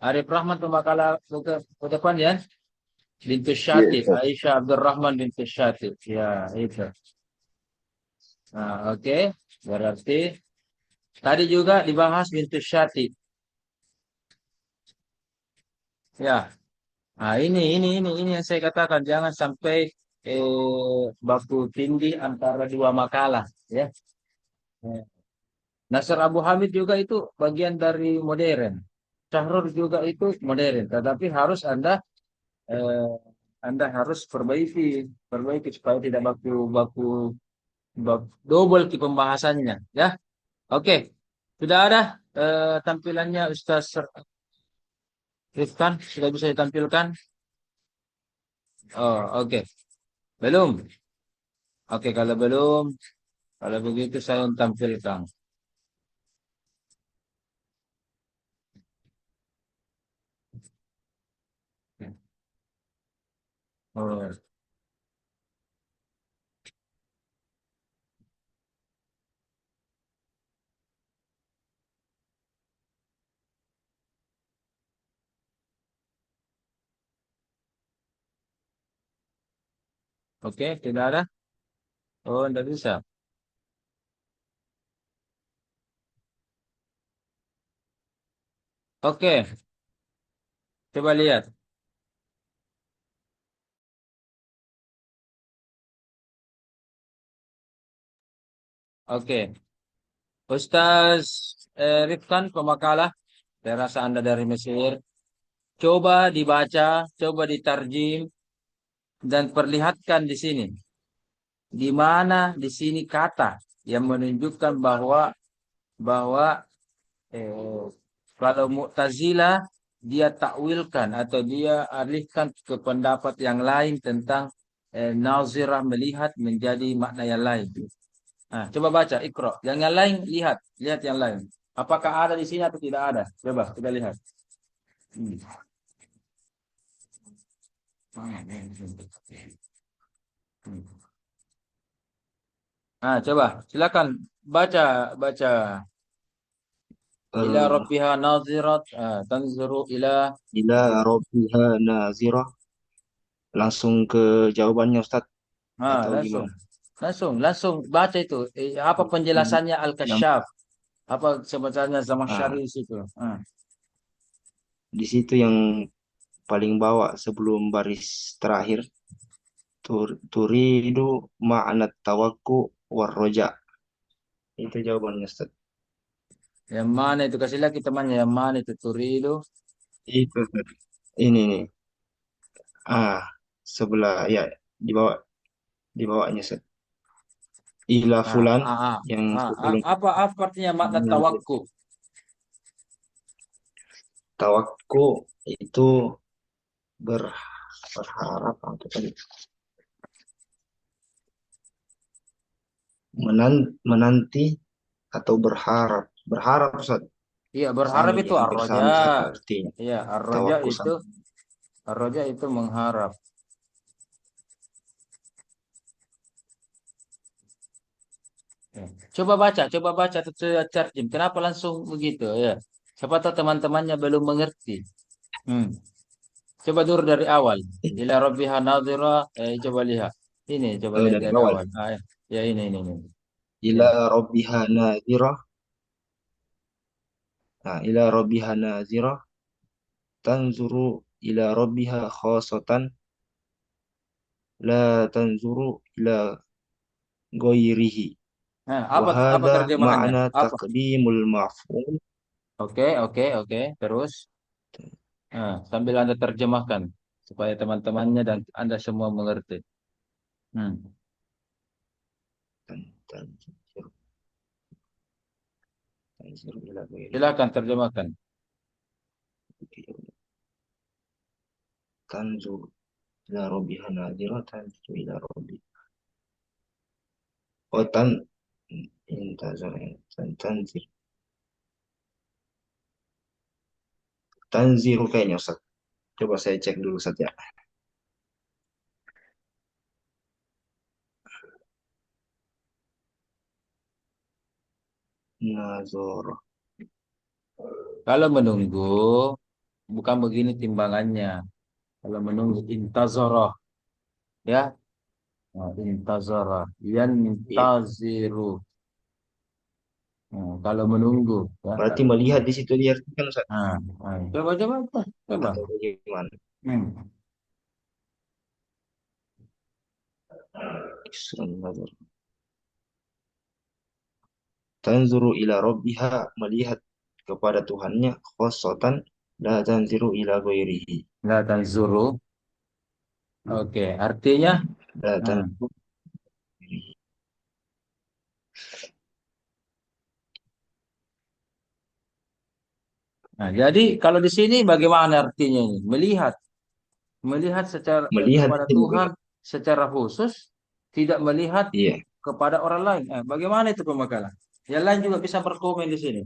Arif Rahman tuh makalah ke depan ya. Bintu Syatib, Aisyah Abdurrahman bintu Syatib. Ya, itu. Nah, oke. Berarti tadi juga dibahas bintu Syatib. Ya. Nah, ini yang saya katakan jangan sampai baku tindih antara dua makalah, ya. Nasr Abu Hamid juga itu bagian dari modern. Syahrul juga itu modern, tetapi harus eh, Anda harus perbaiki supaya tidak baku double di pembahasannya, ya. Oke, sudah ada tampilannya Ustaz Rifkan, sudah bisa ditampilkan. Oh, oke. Belum. Oke, kalau belum, kalau begitu saya tampilkan. Oh, oke, tidak ada. Oh, tidak bisa. Oke, coba lihat. Oke, Ustaz Rifkan pemakalah. Saya rasa Anda dari Mesir. Coba dibaca, coba ditarjim, dan perlihatkan di sini. Di mana di sini kata yang menunjukkan bahwa eh, kalau Mu'tazilah dia takwilkan atau dia alihkan ke pendapat yang lain tentang nazirah melihat menjadi makna yang lain. Nah, coba baca Iqra. Yang lain lihat yang lain. Apakah ada di sini atau tidak ada? Coba kita lihat. Hmm. Nah, coba silakan baca. Ila Eh, rabbiha nazirat, tanzuru ila. ila rabbiha nazirah. Langsung ke jawabannya Ustadz atau Langsung. gimana? Langsung baca itu. Apa penjelasannya Yang Al-Kasyaf? Apa sebenarnya ah, Zamakhsyari di situ? di situ yang paling bawah sebelum baris terakhir turidu ma'anat tawakku warroja. Itu jawabannya Ustaz. Yang mana itu? Kasih lagi temannya. Yang mana itu? Turidu. Itu Ustaz. Ini nih. Ah, sebelah ya di bawahnya Ustaz. Ila fulan yang sebelum Apa artinya makna tawakku? tawakku itu ber- berharap atau tadi menanti atau berharap Ustaz. Iya, berharap Sama itu nih, hampir arroja. sama Ustaz artinya. Iya, Tawakku sama. arroja itu mengharap. Ya. Coba baca terjem. Kenapa langsung begitu ya? Siapa tahu teman-temannya belum mengerti. Hmm. Coba dulu dari awal. Ila rabbiha nadhira. Coba lihat. Ini coba lihat Dari dari awal. awal. Ya, ya ini. Ya. Ila rabbiha nadhirah. Nah, ila rabbiha nadhirah. Tanzuru ila rabbiha khasatan. La tanzuru ila ghairihi. Nah, Wa apa hadha terjemahannya? ma'na Apa? taqdimul maf'ul. Oke. Terus, sambil Anda terjemahkan supaya teman-temannya dan Anda semua mengerti. Hmm. Tanzuru ila ghairihi. Silakan terjemahkan. Tanzuru ila rabbiha nadhirah. Tanzuru ila rabbiha. Oh, intazar, tanzir. Tanziru kayaknya Ustaz. Coba saya cek dulu Ustaz ya. Nazara. Kalau menunggu, bukan begini timbangannya. Kalau menunggu intazarah, ya. Nah, intazarah, Iya. yantaziru. Kalau menunggu, ya. Berarti melihat di situ diartikan Ustaz. Coba. Atau bagaimana? Hmm. Isran nazar. Tanzuru ila rabbiha, melihat kepada Tuhannya, khosotan la tanziru ila ghairihi. La tanzuru. Oke, artinya, La nah, tanziru. jadi kalau di sini bagaimana artinya ini? Melihat secara Melihat di kepada sini Tuhan secara khusus, tidak melihat iya. kepada orang lain. Bagaimana itu pemakalan? Yang lain juga bisa berkomen di sini.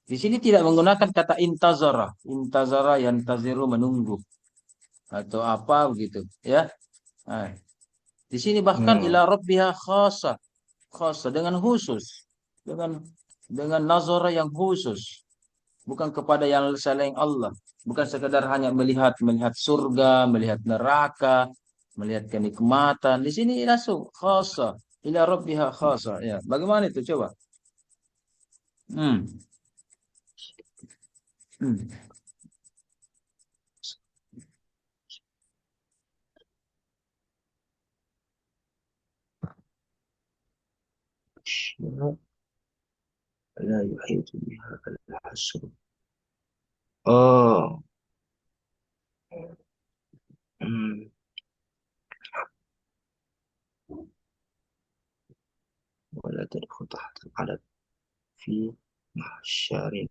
Di sini tidak menggunakan kata intazara. Intazara yang taziru menunggu atau apa begitu, ya. Nah, di sini bahkan ila Hmm. rabbiha khasa, khasa dengan khusus, dengan nazara yang khusus, bukan kepada yang selain Allah, bukan sekadar hanya melihat surga, melihat neraka, melihat kenikmatan. Di sini langsung khasa ila rabbiha khasa, ya. Bagaimana itu coba? Hmm. Hmm. La yuhitu biha al-hasr. Oh. Hmm. ولا تدخل تحت العدد في محشر.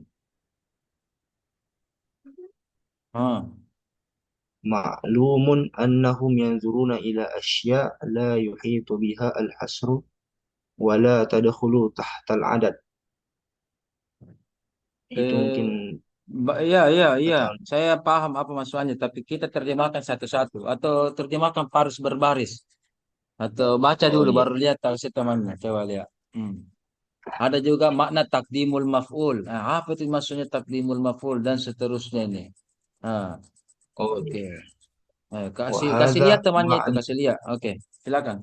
معلوم أنهم ينظرون إلى أشياء لا يحيط بها الحصر ولا تدخل تحت العدد. Itu mungkin Iya. atau Saya paham apa maksudnya, tapi kita terjemahkan satu-satu atau terjemahkan baris berbaris atau baca oh dulu iya. baru lihat tafsir temannya. Coba lihat. Ada juga makna takdimul maf'ul. Apa itu maksudnya takdimul maf'ul dan seterusnya ini. Nah, Oh oke. iya. Kasih lihat وهذا temannya itu, معنى kasih lihat. Oke, silakan.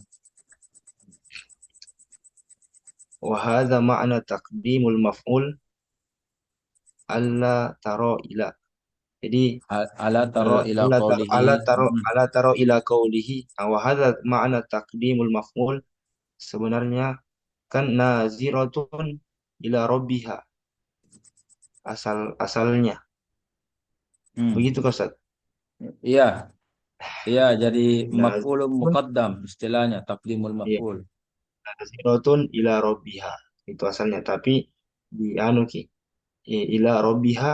وهذا معنى تقديم المفعول ألا ترى إلى. Jadi Ala taro ila qawlihi. ألا ترى إلى قوله. وهذا معنى تقديم المفعول sebenarnya kan naziratun ila rabbiha, asalnya Hmm. begitu kan Ustaz? Iya, iya, jadi maf'ulun Naziratun, muqaddam istilahnya takdimul iya, maf'ul. naziratun ila rabbiha itu asalnya, tapi di anu ki ila rabbiha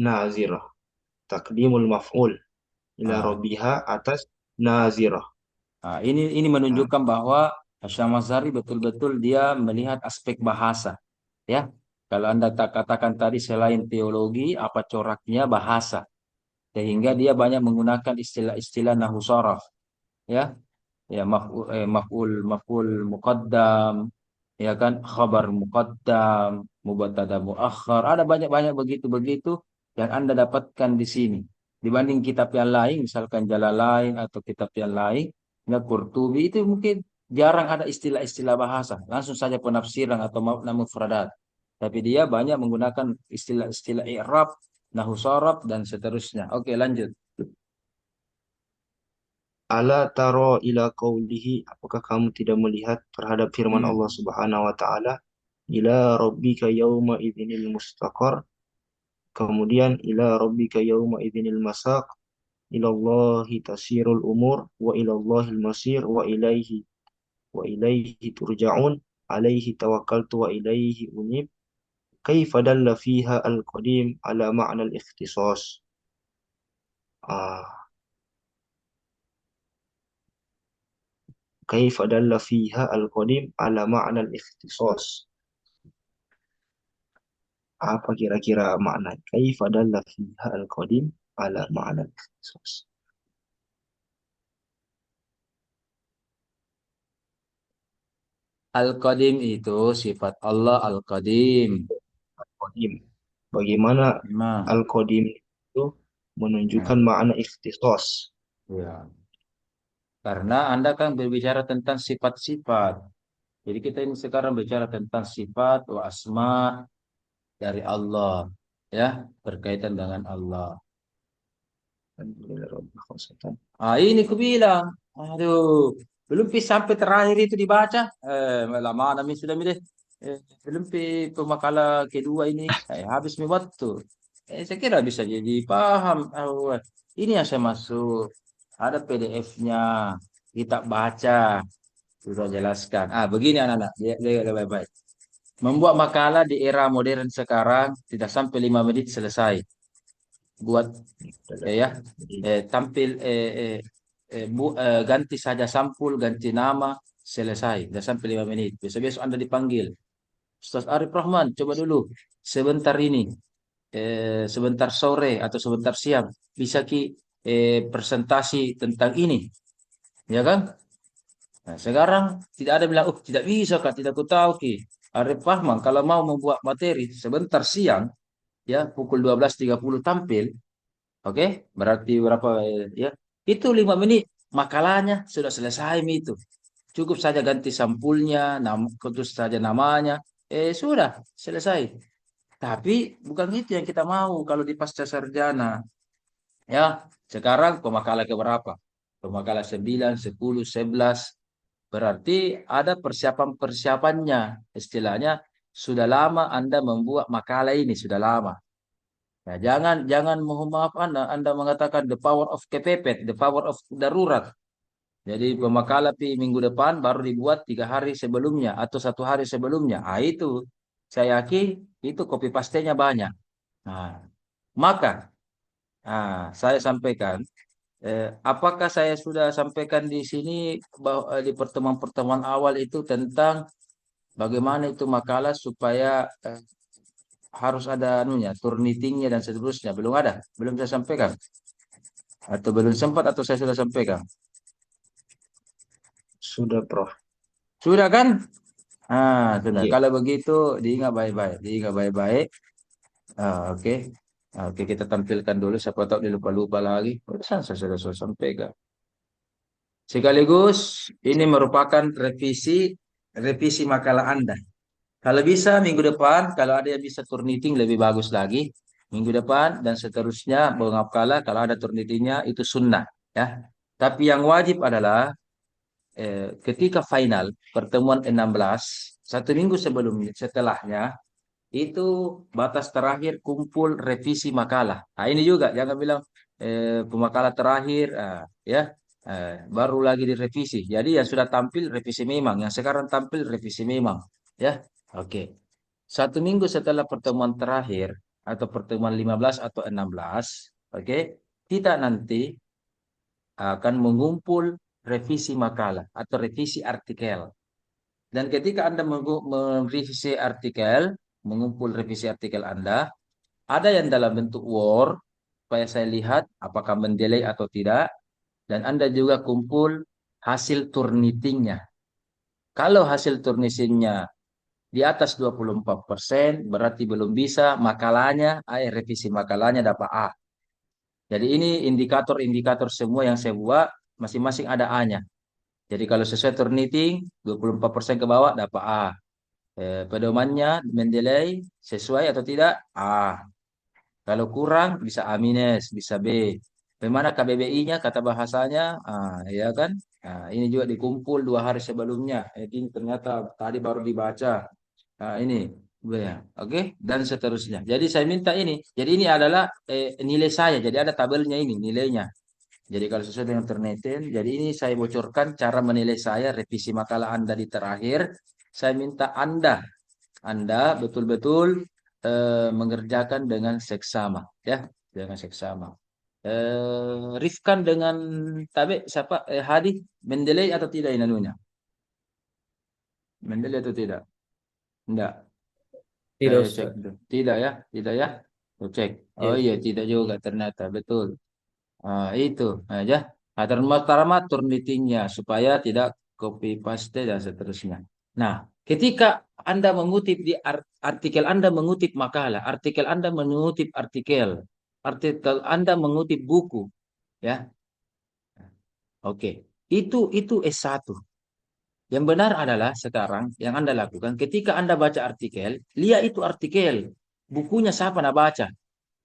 nazirah, takdimul maf'ul ila Ah, rabbiha atas nazirah. ini Nah, menunjukkan bahwa Hasyam Asy'ari betul-betul dia melihat aspek bahasa, ya. Kalau Anda katakan tadi selain teologi, apa coraknya bahasa, sehingga dia banyak menggunakan istilah-istilah nahwu sharaf, ya. Ya, maf'ul muqaddam, ya kan, khabar muqaddam, mubtada muakhar, ada banyak-banyak begitu-begitu yang Anda dapatkan di sini. Dibanding kitab yang lain, misalkan Jalalain atau kitab yang lain, ya Qurtubi itu mungkin jarang ada istilah-istilah bahasa, langsung saja penafsiran atau makna mufradat. Tapi dia banyak menggunakan istilah-istilah i'rab, nahwu sharaf dan seterusnya. Oke, lanjut. Ala taro ila qawlihi, apakah kamu tidak melihat terhadap firman Allah Hmm. Subhanahu wa taala, ila rabbika yauma idzinil mustaqar, kemudian ila rabbika yauma idzinil masaq, ila Allahi tasirul umur wa ila Allahil masir wa ilaihi turja'un, alaihi tawakkaltu wa ilaihi unib. Kaifa dalla fiha al-qadim ala ma'na al-ikhtisas. Ah, kaifa dalla fiha al-qadim ala ma'na al-ikhtisas. Apa kira-kira makna kaifa dalla fiha al-qadim ala ma'na al-ikhtisas? Al-Qadim itu sifat Allah Al-Qadim. Qadim. Bagaimana Nah, al-qadim itu nah, menunjukkan makna ikhtisas? ya. Karena Anda kan berbicara tentang sifat-sifat. Jadi kita ini sekarang bicara tentang sifat wa asma dari Allah. Ya, berkaitan dengan Allah. Ini aku bilang. Aduh, belum sampai terakhir itu dibaca. Lama nami sudah milih. Belum pemakalah kedua ini. Habis mi waktu. Saya kira bisa jadi paham. Ini yang saya masuk. Ada PDF-nya. Kita baca. Sudah jelaskan. Begini anak-anak. Lihat baik-baik. Membuat makalah di era modern sekarang tidak sampai 5 menit selesai. Buat ya, tampil ganti saja sampul, ganti nama, selesai. Tidak sampai 5 menit. Besok-besok Anda dipanggil. Ustaz Arif Rahman, coba dulu sebentar ini, sebentar sore atau sebentar siang, bisa ki presentasi tentang ini, ya kan? Nah, sekarang tidak ada bilang, oh tidak bisa Kak, tidak ku tahu Ki. Arif Rahman kalau mau membuat materi sebentar siang, ya pukul 12.30 tampil, oke? Berarti berapa ya? Itu 5 menit makalahnya sudah selesai Mi, itu. Cukup saja ganti sampulnya, terus saja namanya, sudah selesai. Tapi bukan itu yang kita mau kalau di pasca sarjana. Ya, sekarang pemakalah ke berapa? Pemakalah 9, 10, 11. Berarti ada persiapan-persiapannya. Istilahnya sudah lama Anda membuat makalah ini, sudah lama. Nah, jangan mohon maaf Anda mengatakan the power of kepepet, the power of darurat. Jadi pemakalah minggu depan baru dibuat 3 hari sebelumnya atau 1 hari sebelumnya. Itu saya yakin itu copy paste-nya banyak. Nah, maka saya sampaikan, apakah saya sudah sampaikan di sini bahwa di pertemuan-pertemuan awal itu tentang bagaimana itu makalah supaya harus ada anunya, turnitingnya dan seterusnya. Belum ada, belum saya sampaikan. Atau belum sempat atau saya sudah sampaikan. Sudah, Prof. Sudah kan? Sudah. Iya. Kalau begitu diingat baik-baik, diingat baik-baik. Oke. Oke, kita tampilkan dulu. Siapa tahu dia lupa-lupa lagi. Barusan saya sudah sampaikan. Sekaligus ini merupakan revisi makalah Anda. Kalau bisa minggu depan, kalau ada yang bisa turniting lebih bagus lagi. Minggu depan dan seterusnya, mengapkala kalau ada turnitingnya itu sunnah, ya. Tapi yang wajib adalah ketika final pertemuan 16, 1 minggu sebelumnya, setelahnya itu batas terakhir kumpul revisi makalah. Ini juga jangan bilang pemakalah terakhir, ya baru lagi direvisi. Jadi yang sudah tampil revisi memang, yang sekarang tampil revisi memang, ya. Oke. 1 minggu setelah pertemuan terakhir atau pertemuan 15 atau 16, oke, kita nanti akan mengumpul revisi makalah atau revisi artikel. Dan ketika Anda merevisi artikel, mengumpul revisi artikel Anda, ada yang dalam bentuk Word, supaya saya lihat apakah mendelay atau tidak, dan Anda juga kumpul hasil turnitingnya. Kalau hasil turnitingnya Di atas 24% berarti belum bisa, makalahnya, revisi makalahnya dapat A. Jadi ini indikator-indikator semua yang saya buat, masing-masing ada A-nya. Jadi kalau sesuai Turnitin, 24% ke bawah dapat A. Pedomannya, Mendeley, sesuai atau tidak? A. Kalau kurang, bisa A minus, bisa B. Bagaimana KBBI-nya, kata bahasanya? Ya kan? Nah, ini juga dikumpul 2 hari sebelumnya. Ini ternyata tadi baru dibaca. Ini. Ya, oke, dan seterusnya. Jadi saya minta ini. Jadi ini adalah nilai saya. Jadi ada tabelnya ini, nilainya. Jadi kalau sesuai dengan Turnitin, jadi ini saya bocorkan cara menilai saya, revisi makalah Anda di terakhir. Saya minta Anda betul-betul mengerjakan dengan seksama, ya, dengan seksama. Rifkan dengan Tabe siapa? Hadi Mendeley atau tidak ini anunya? Mendeley atau tidak? Enggak. Tidak, Saya cek Ustaz. dulu. Tidak ya, tidak ya. Saya cek. Oh Iya. iya, tidak juga ternyata betul. Itu aja. Teratur meetingnya supaya tidak copy paste dan seterusnya. Nah, ketika Anda mengutip di artikel Anda mengutip makalah, artikel Anda mengutip artikel Anda mengutip buku, ya. Oke. Itu S1. Yang benar adalah sekarang yang Anda lakukan ketika Anda baca artikel, lihat itu artikel. Bukunya siapa Anda baca?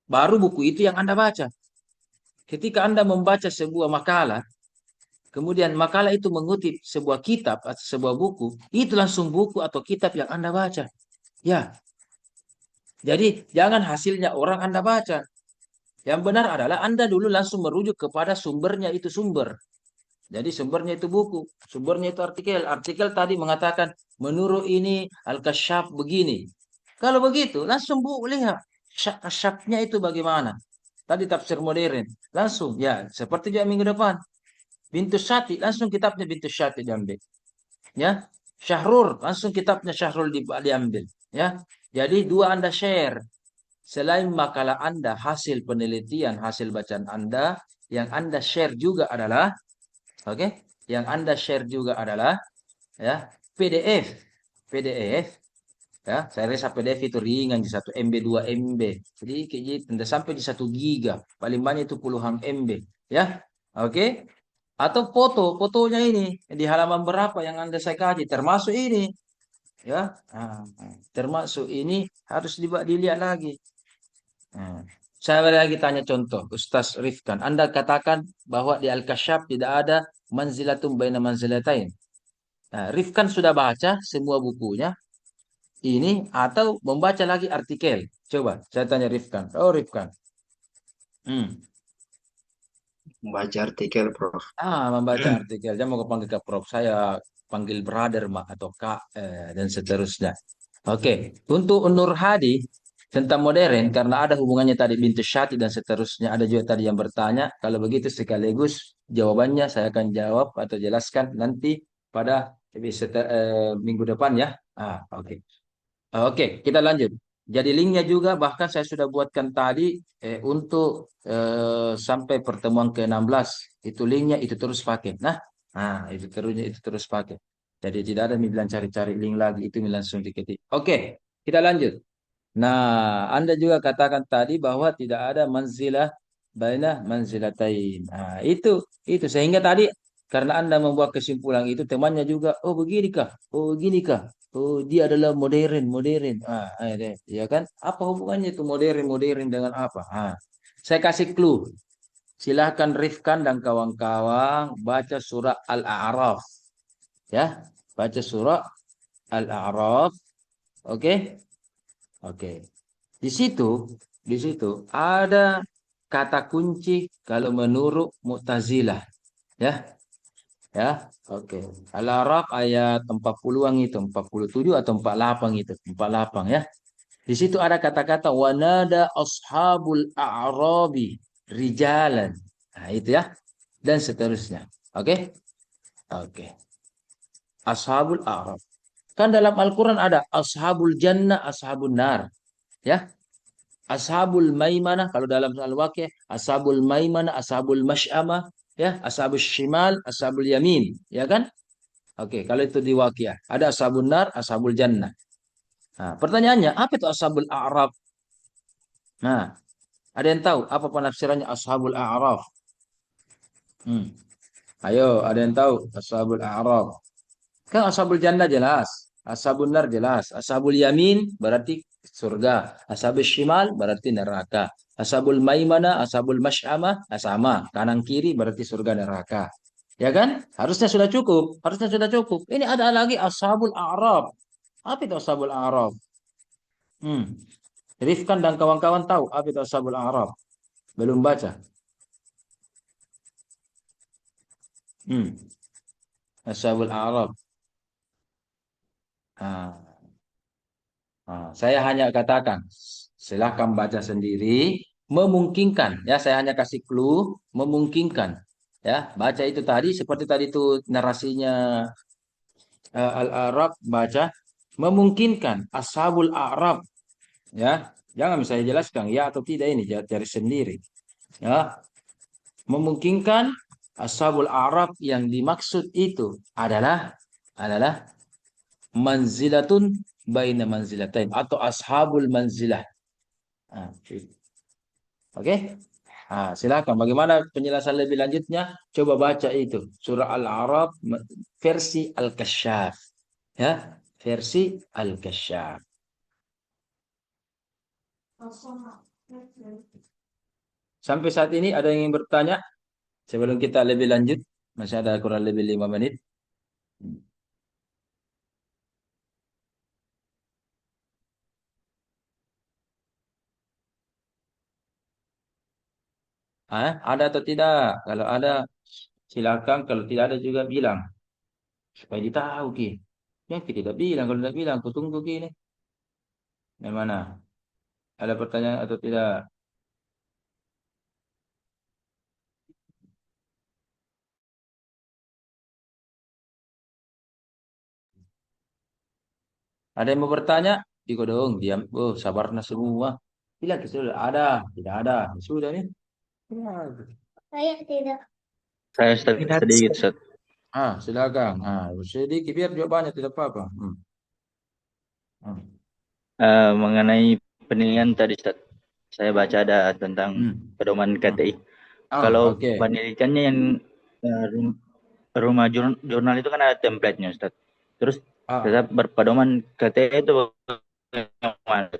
Baru buku itu yang Anda baca. Ketika Anda membaca sebuah makalah, kemudian makalah itu mengutip sebuah kitab atau sebuah buku, itu langsung buku atau kitab yang Anda baca. Ya, jadi jangan hasilnya orang Anda baca. Yang benar adalah Anda dulu langsung merujuk kepada sumbernya itu sumber. Jadi sumbernya itu buku, sumbernya itu artikel. Artikel tadi mengatakan menurut ini Al-Kasyaf begini. Kalau begitu, langsung Bu lihat kasyafnya itu bagaimana. Tadi tafsir modern, langsung ya seperti juga minggu depan. Bintu Syati, langsung kitabnya Bintu Syati diambil. Ya, Syahrul, langsung kitabnya Syahrul diambil. Ya, jadi dua Anda share. Selain makalah Anda, hasil penelitian, hasil bacaan Anda, yang Anda share juga adalah, oke, yang Anda share juga adalah, ya, PDF, PDF. Ya, saya rasa PDF itu ringan di 1 MB, 2 MB. Jadi tidak sampai di 1 giga. Paling banyak itu puluhan MB. Ya, oke. Atau fotonya ini di halaman berapa yang Anda saya kaji, termasuk ini, ya, termasuk ini harus dilihat lagi. Saya lagi tanya contoh, Ustaz Rifkan, Anda katakan bahwa di Al-Kasyaf tidak ada manzilatun baina manzilatain. Rifkan sudah baca semua bukunya ini atau membaca lagi artikel? Coba saya tanya Rifkan. Oh Rifkan. Membaca artikel, Prof. Membaca artikel. Jangan mau panggil ke Prof. Saya panggil brother atau Kak dan seterusnya. Oke, untuk Nur Hadi tentang modern karena ada hubungannya tadi Bintu Syati dan seterusnya. Ada juga tadi yang bertanya. Kalau begitu sekaligus jawabannya saya akan jawab atau jelaskan nanti pada minggu depan ya. Oke. Oke, kita lanjut. Jadi linknya juga bahkan saya sudah buatkan tadi untuk sampai pertemuan ke-16. Itu linknya itu terus pakai. Itu terus pakai. Jadi tidak ada bilang cari-cari link lagi, itu langsung diketik. Oke, kita lanjut. Nah, Anda juga katakan tadi bahwa tidak ada manzilah baina manzilatain. Itu sehingga tadi karena Anda membuat kesimpulan itu temannya juga, oh begini kah? Oh begini kah? Oh dia adalah modern. Ya kan? Apa hubungannya itu modern dengan apa? Saya kasih clue. Silahkan Rifkan dan kawan-kawan baca surah Al-A'raf. Ya, baca surah Al-A'raf. Oke? Oke. Di situ ada kata kunci kalau menurut Mu'tazilah. Ya. Ya. Oke. Al-A'raf ayat 40-an itu, 47 atau 48 itu, 48 ya. Di situ ada kata-kata wanada ashabul a'rabi rijalan. Nah, itu ya. Dan seterusnya. Oke? Oke. Ashabul a'rab. Kan dalam Al-Quran ada ashabul jannah, ashabul nar. Ya. Ashabul maimanah. Kalau dalam Al-Waqiah. Ashabul maimanah, ashabul masy'amah. Ya. Ashabul shimal, ashabul yamin. Ya kan? Oke. Kalau itu di Waqiah. Ada ashabul nar, ashabul jannah. Nah, pertanyaannya, apa itu Ashabul A'raf? Nah, ada yang tahu apa penafsirannya Ashabul A'raf? Ayo, ada yang tahu Ashabul A'raf? Kan Ashabul Jannah jelas, Ashabul Nar jelas, Ashabul Yamin berarti surga, Ashabul Shimal berarti neraka, Ashabul Maimana, Ashabul Mash'amah, sama, kanan kiri berarti surga neraka. Ya kan? Harusnya sudah cukup, harusnya sudah cukup. Ini ada lagi Ashabul A'raf. Apa itu Ashabul A'raf? Hmm. Rifkan dan kawan-kawan tahu apa itu Ashabul A'raf? Belum baca? Ashabul A'raf. Ah, saya hanya katakan, silahkan baca sendiri. Memungkinkan, ya saya hanya kasih clue, memungkinkan. Ya, baca itu tadi seperti tadi itu narasinya Al-A'raf, baca memungkinkan Ashabul A'raf, ya. Jangan bisa jelaskan ya atau tidak, ini cari sendiri. Ya, memungkinkan Ashabul A'raf yang dimaksud itu adalah manzilatun baina manzilatain atau ashabul manzilah. Oke. Silakan. Bagaimana penjelasan lebih lanjutnya? Coba baca itu surah Al-A'raf versi Al-Kasyaf. Ya, versi Al-Kasyaf. Sampai saat ini ada yang ingin bertanya? Sebelum kita lebih lanjut, masih ada kurang lebih 5 menit. Ada atau tidak? Kalau ada, silakan. Kalau tidak ada juga bilang. Supaya ditahu, Ki. Yang tidak bilang, kalau tidak bilang, aku tunggu, Ki. Ini. Mana? Ada pertanyaan atau tidak? Ada yang mau bertanya? Iko dong, diam. Oh, sabarnya semua. Bilang sudah ada, tidak ada. Sudah nih. Saya tidak. Saya sedikit, Ustaz. Silakan. Sedikit biar jawabannya tidak apa-apa. Mengenai penilaian tadi, Ustaz. Saya baca ada tentang pedoman KTI. Kalau penelitiannya yang rumah jurnal itu kan ada template-nya, Ustaz. Terus tetap berpedoman KTI itu bagaimana?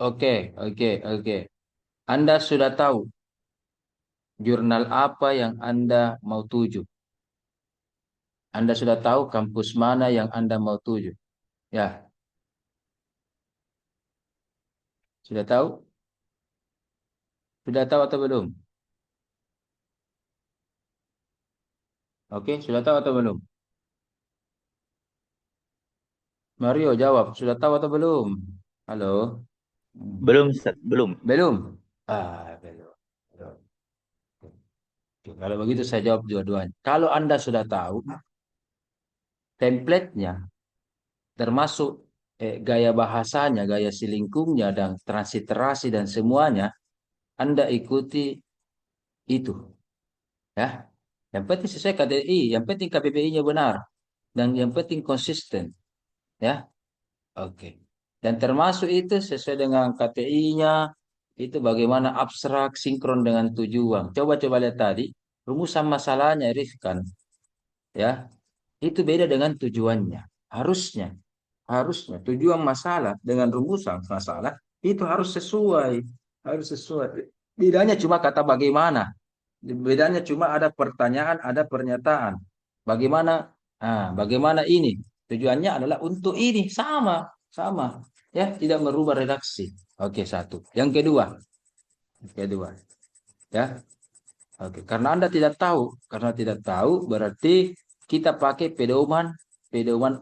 Oke. Anda sudah tahu jurnal apa yang Anda mau tuju? Anda sudah tahu kampus mana yang Anda mau tuju? Ya. Sudah tahu? Sudah tahu atau belum? Oke, sudah tahu atau belum? Mario jawab, sudah tahu atau belum? Halo? Belum, Ustaz. Belum. Belum? Belum. Kalau begitu saya jawab dua-duanya. Kalau Anda sudah tahu template-nya, termasuk gaya bahasanya, gaya silingkungnya, dan transliterasi dan semuanya, Anda ikuti itu. Ya. Yang penting sesuai KDI, yang penting KBBI-nya benar, dan yang penting konsisten. Ya. Oke. Dan termasuk itu sesuai dengan KTI-nya, itu bagaimana abstrak sinkron dengan tujuan. Coba lihat tadi, rumusan masalahnya Rifkan. Ya, itu beda dengan tujuannya. Harusnya tujuan masalah dengan rumusan masalah itu harus sesuai. Bedanya cuma kata bagaimana. Bedanya cuma ada pertanyaan, ada pernyataan. Bagaimana ini? Tujuannya adalah untuk ini, sama. Ya, tidak merubah redaksi. Oke, satu. Yang kedua. Ya. Oke, karena Anda tidak tahu, berarti kita pakai pedoman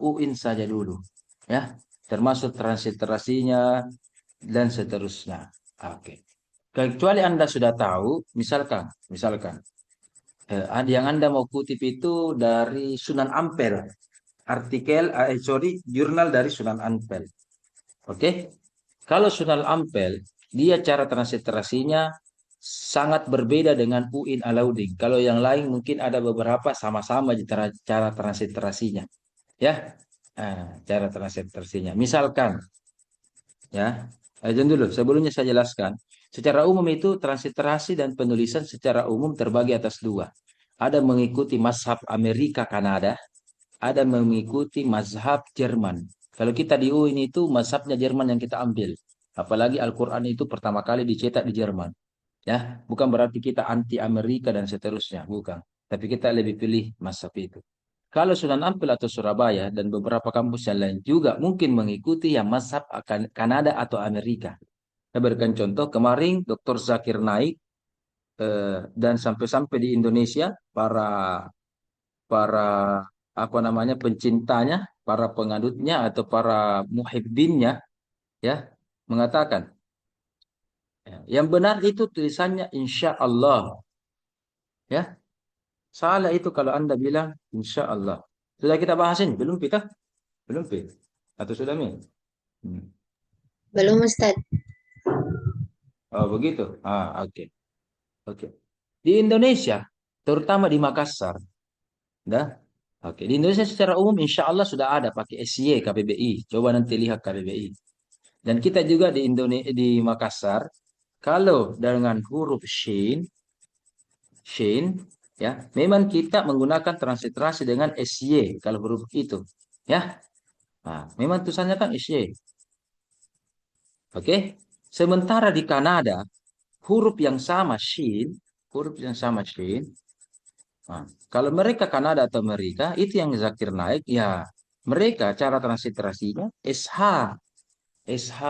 UIN saja dulu. Ya, termasuk transliterasinya dan seterusnya. Oke. Kecuali Anda sudah tahu, misalkan yang Anda mau kutip itu dari Sunan Ampel, jurnal dari Sunan Ampel. Oke. Kalau Sunan Ampel, dia cara transliterasinya sangat berbeda dengan UIN Alauddin. Kalau yang lain mungkin ada beberapa sama-sama cara transliterasinya. Ya. Cara transliterasinya. Misalkan, ya, izin dulu. Sebelumnya saya jelaskan. Secara umum itu transliterasi dan penulisan secara umum terbagi atas dua. Ada mengikuti mazhab Amerika Kanada, ada mengikuti mazhab Jerman. Kalau kita di UIN itu mazhabnya Jerman yang kita ambil. Apalagi Al-Quran itu pertama kali dicetak di Jerman. Ya, bukan berarti kita anti Amerika dan seterusnya, bukan. Tapi kita lebih pilih mazhab itu. Kalau Sunan Ampel atau Surabaya dan beberapa kampus yang lain juga mungkin mengikuti yang mazhab Kanada atau Amerika. Saya berikan contoh, kemarin Dr. Zakir Naik dan sampai-sampai di Indonesia para para apa namanya pencintanya, para pengadutnya atau para muhibbinnya ya mengatakan yang benar itu tulisannya insya Allah ya. Salah itu kalau Anda bilang insya Allah. Sudah kita bahasin belum kita? Belum Pi? Atau sudah Mi? Belum Ustaz. Oh begitu. Oke. Oke. Di Indonesia, terutama di Makassar, dah. Oke. Di Indonesia secara umum insya Allah sudah ada pakai SY KBBI. Coba nanti lihat KBBI. Dan kita juga di Indonesia di Makassar, kalau dengan huruf shin, ya, memang kita menggunakan transliterasi dengan SY kalau huruf itu, ya. Memang tulisannya kan SY. Oke. Sementara di Kanada, huruf yang sama shin, kalau mereka Kanada atau Amerika, itu yang Zakir Naik, ya mereka cara transliterasinya SH. SH.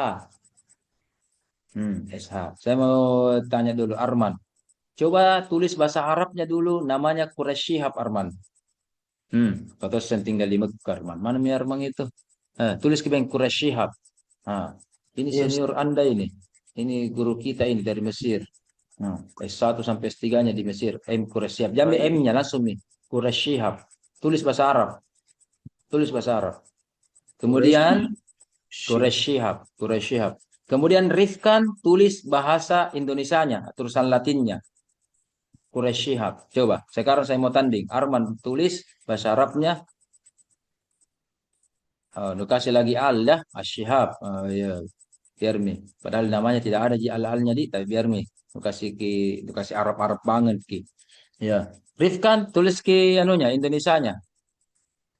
SH. Saya mau tanya dulu Arman. Coba tulis bahasa Arabnya dulu, namanya Quraisy Shihab Arman. Kata saya tinggal di Mekah Arman. Mana mi Arman itu? Tulis ke Quraisy Shihab. Ini senior Anda ini. Ini guru kita ini dari Mesir. S1 sampai S3-nya di Mesir. Quraisy Shihab. Jambi M-nya langsung nih. Quraisy Shihab. Tulis bahasa Arab. Kemudian Quraisy Shihab. Kemudian Rifkan tulis bahasa Indonesianya, tulisan Latinnya. Quraisy Shihab. Coba, sekarang saya mau tanding. Arman tulis bahasa Arabnya. Kasih lagi al ya, Asyihab. Ya. Biar mi. Padahal namanya tidak ada al-alnya di, tapi biar mi. Kasih Arab-Arab banget ki. Ya. Rifkan tulis ke anunya Indonesianya.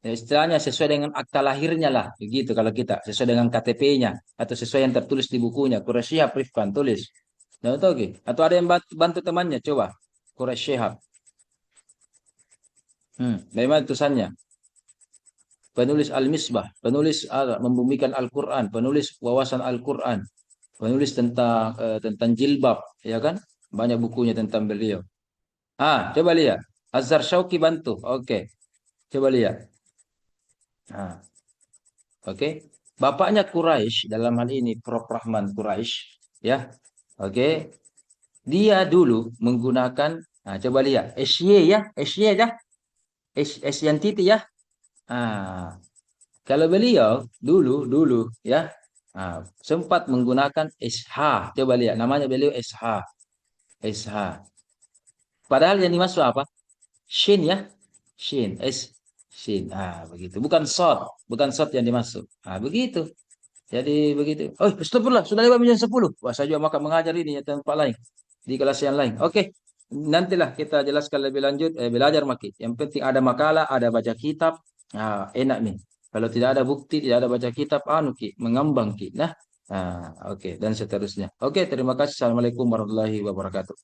Ya, istilahnya sesuai dengan akta lahirnya lah, begitu kalau kita sesuai dengan KTP-nya atau sesuai yang tertulis di bukunya. Quraisy Shihab Rifkan tulis. Nah, oke. Atau ada yang bantu temannya, coba. Quraisy Shihab. Bagaimana tulisannya? Penulis Al-Misbah, penulis membumikan Al-Quran, penulis wawasan Al-Quran, penulis tentang jilbab, ya kan? Banyak bukunya tentang beliau. Coba lihat. Azhar Syauqi bantu. Oke. Coba lihat. Oke. Bapaknya Quraisy dalam hal ini Prof. Rahman Quraisy, ya. Oke. Dia dulu menggunakan coba lihat SY ya, SY ya. S yang titik ya. Kalau beliau dulu ya sempat menggunakan SH. Coba lihat namanya beliau SH. Padahal yang dimaksud apa? Shin ya. Shin. Shin. Begitu. Bukan shot yang dimaksud. Begitu. Jadi begitu. Oh, astagfirullah, sudah lewat jam 10. Wah, saya juga makan mengajar ini ya tempat lain. Di kelas yang lain. Oke. Nantilah kita jelaskan lebih lanjut. Belajar maki. Yang penting ada makalah, ada baca kitab. Enak nih. Kalau tidak ada bukti, tidak ada baca kitab, mengambang ki. Nah, oke. Dan seterusnya. Oke, terima kasih. Assalamualaikum warahmatullahi wabarakatuh.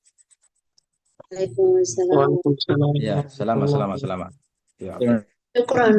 Waalaikumsalam. Ya, selamat. Ya, oke. Syukran.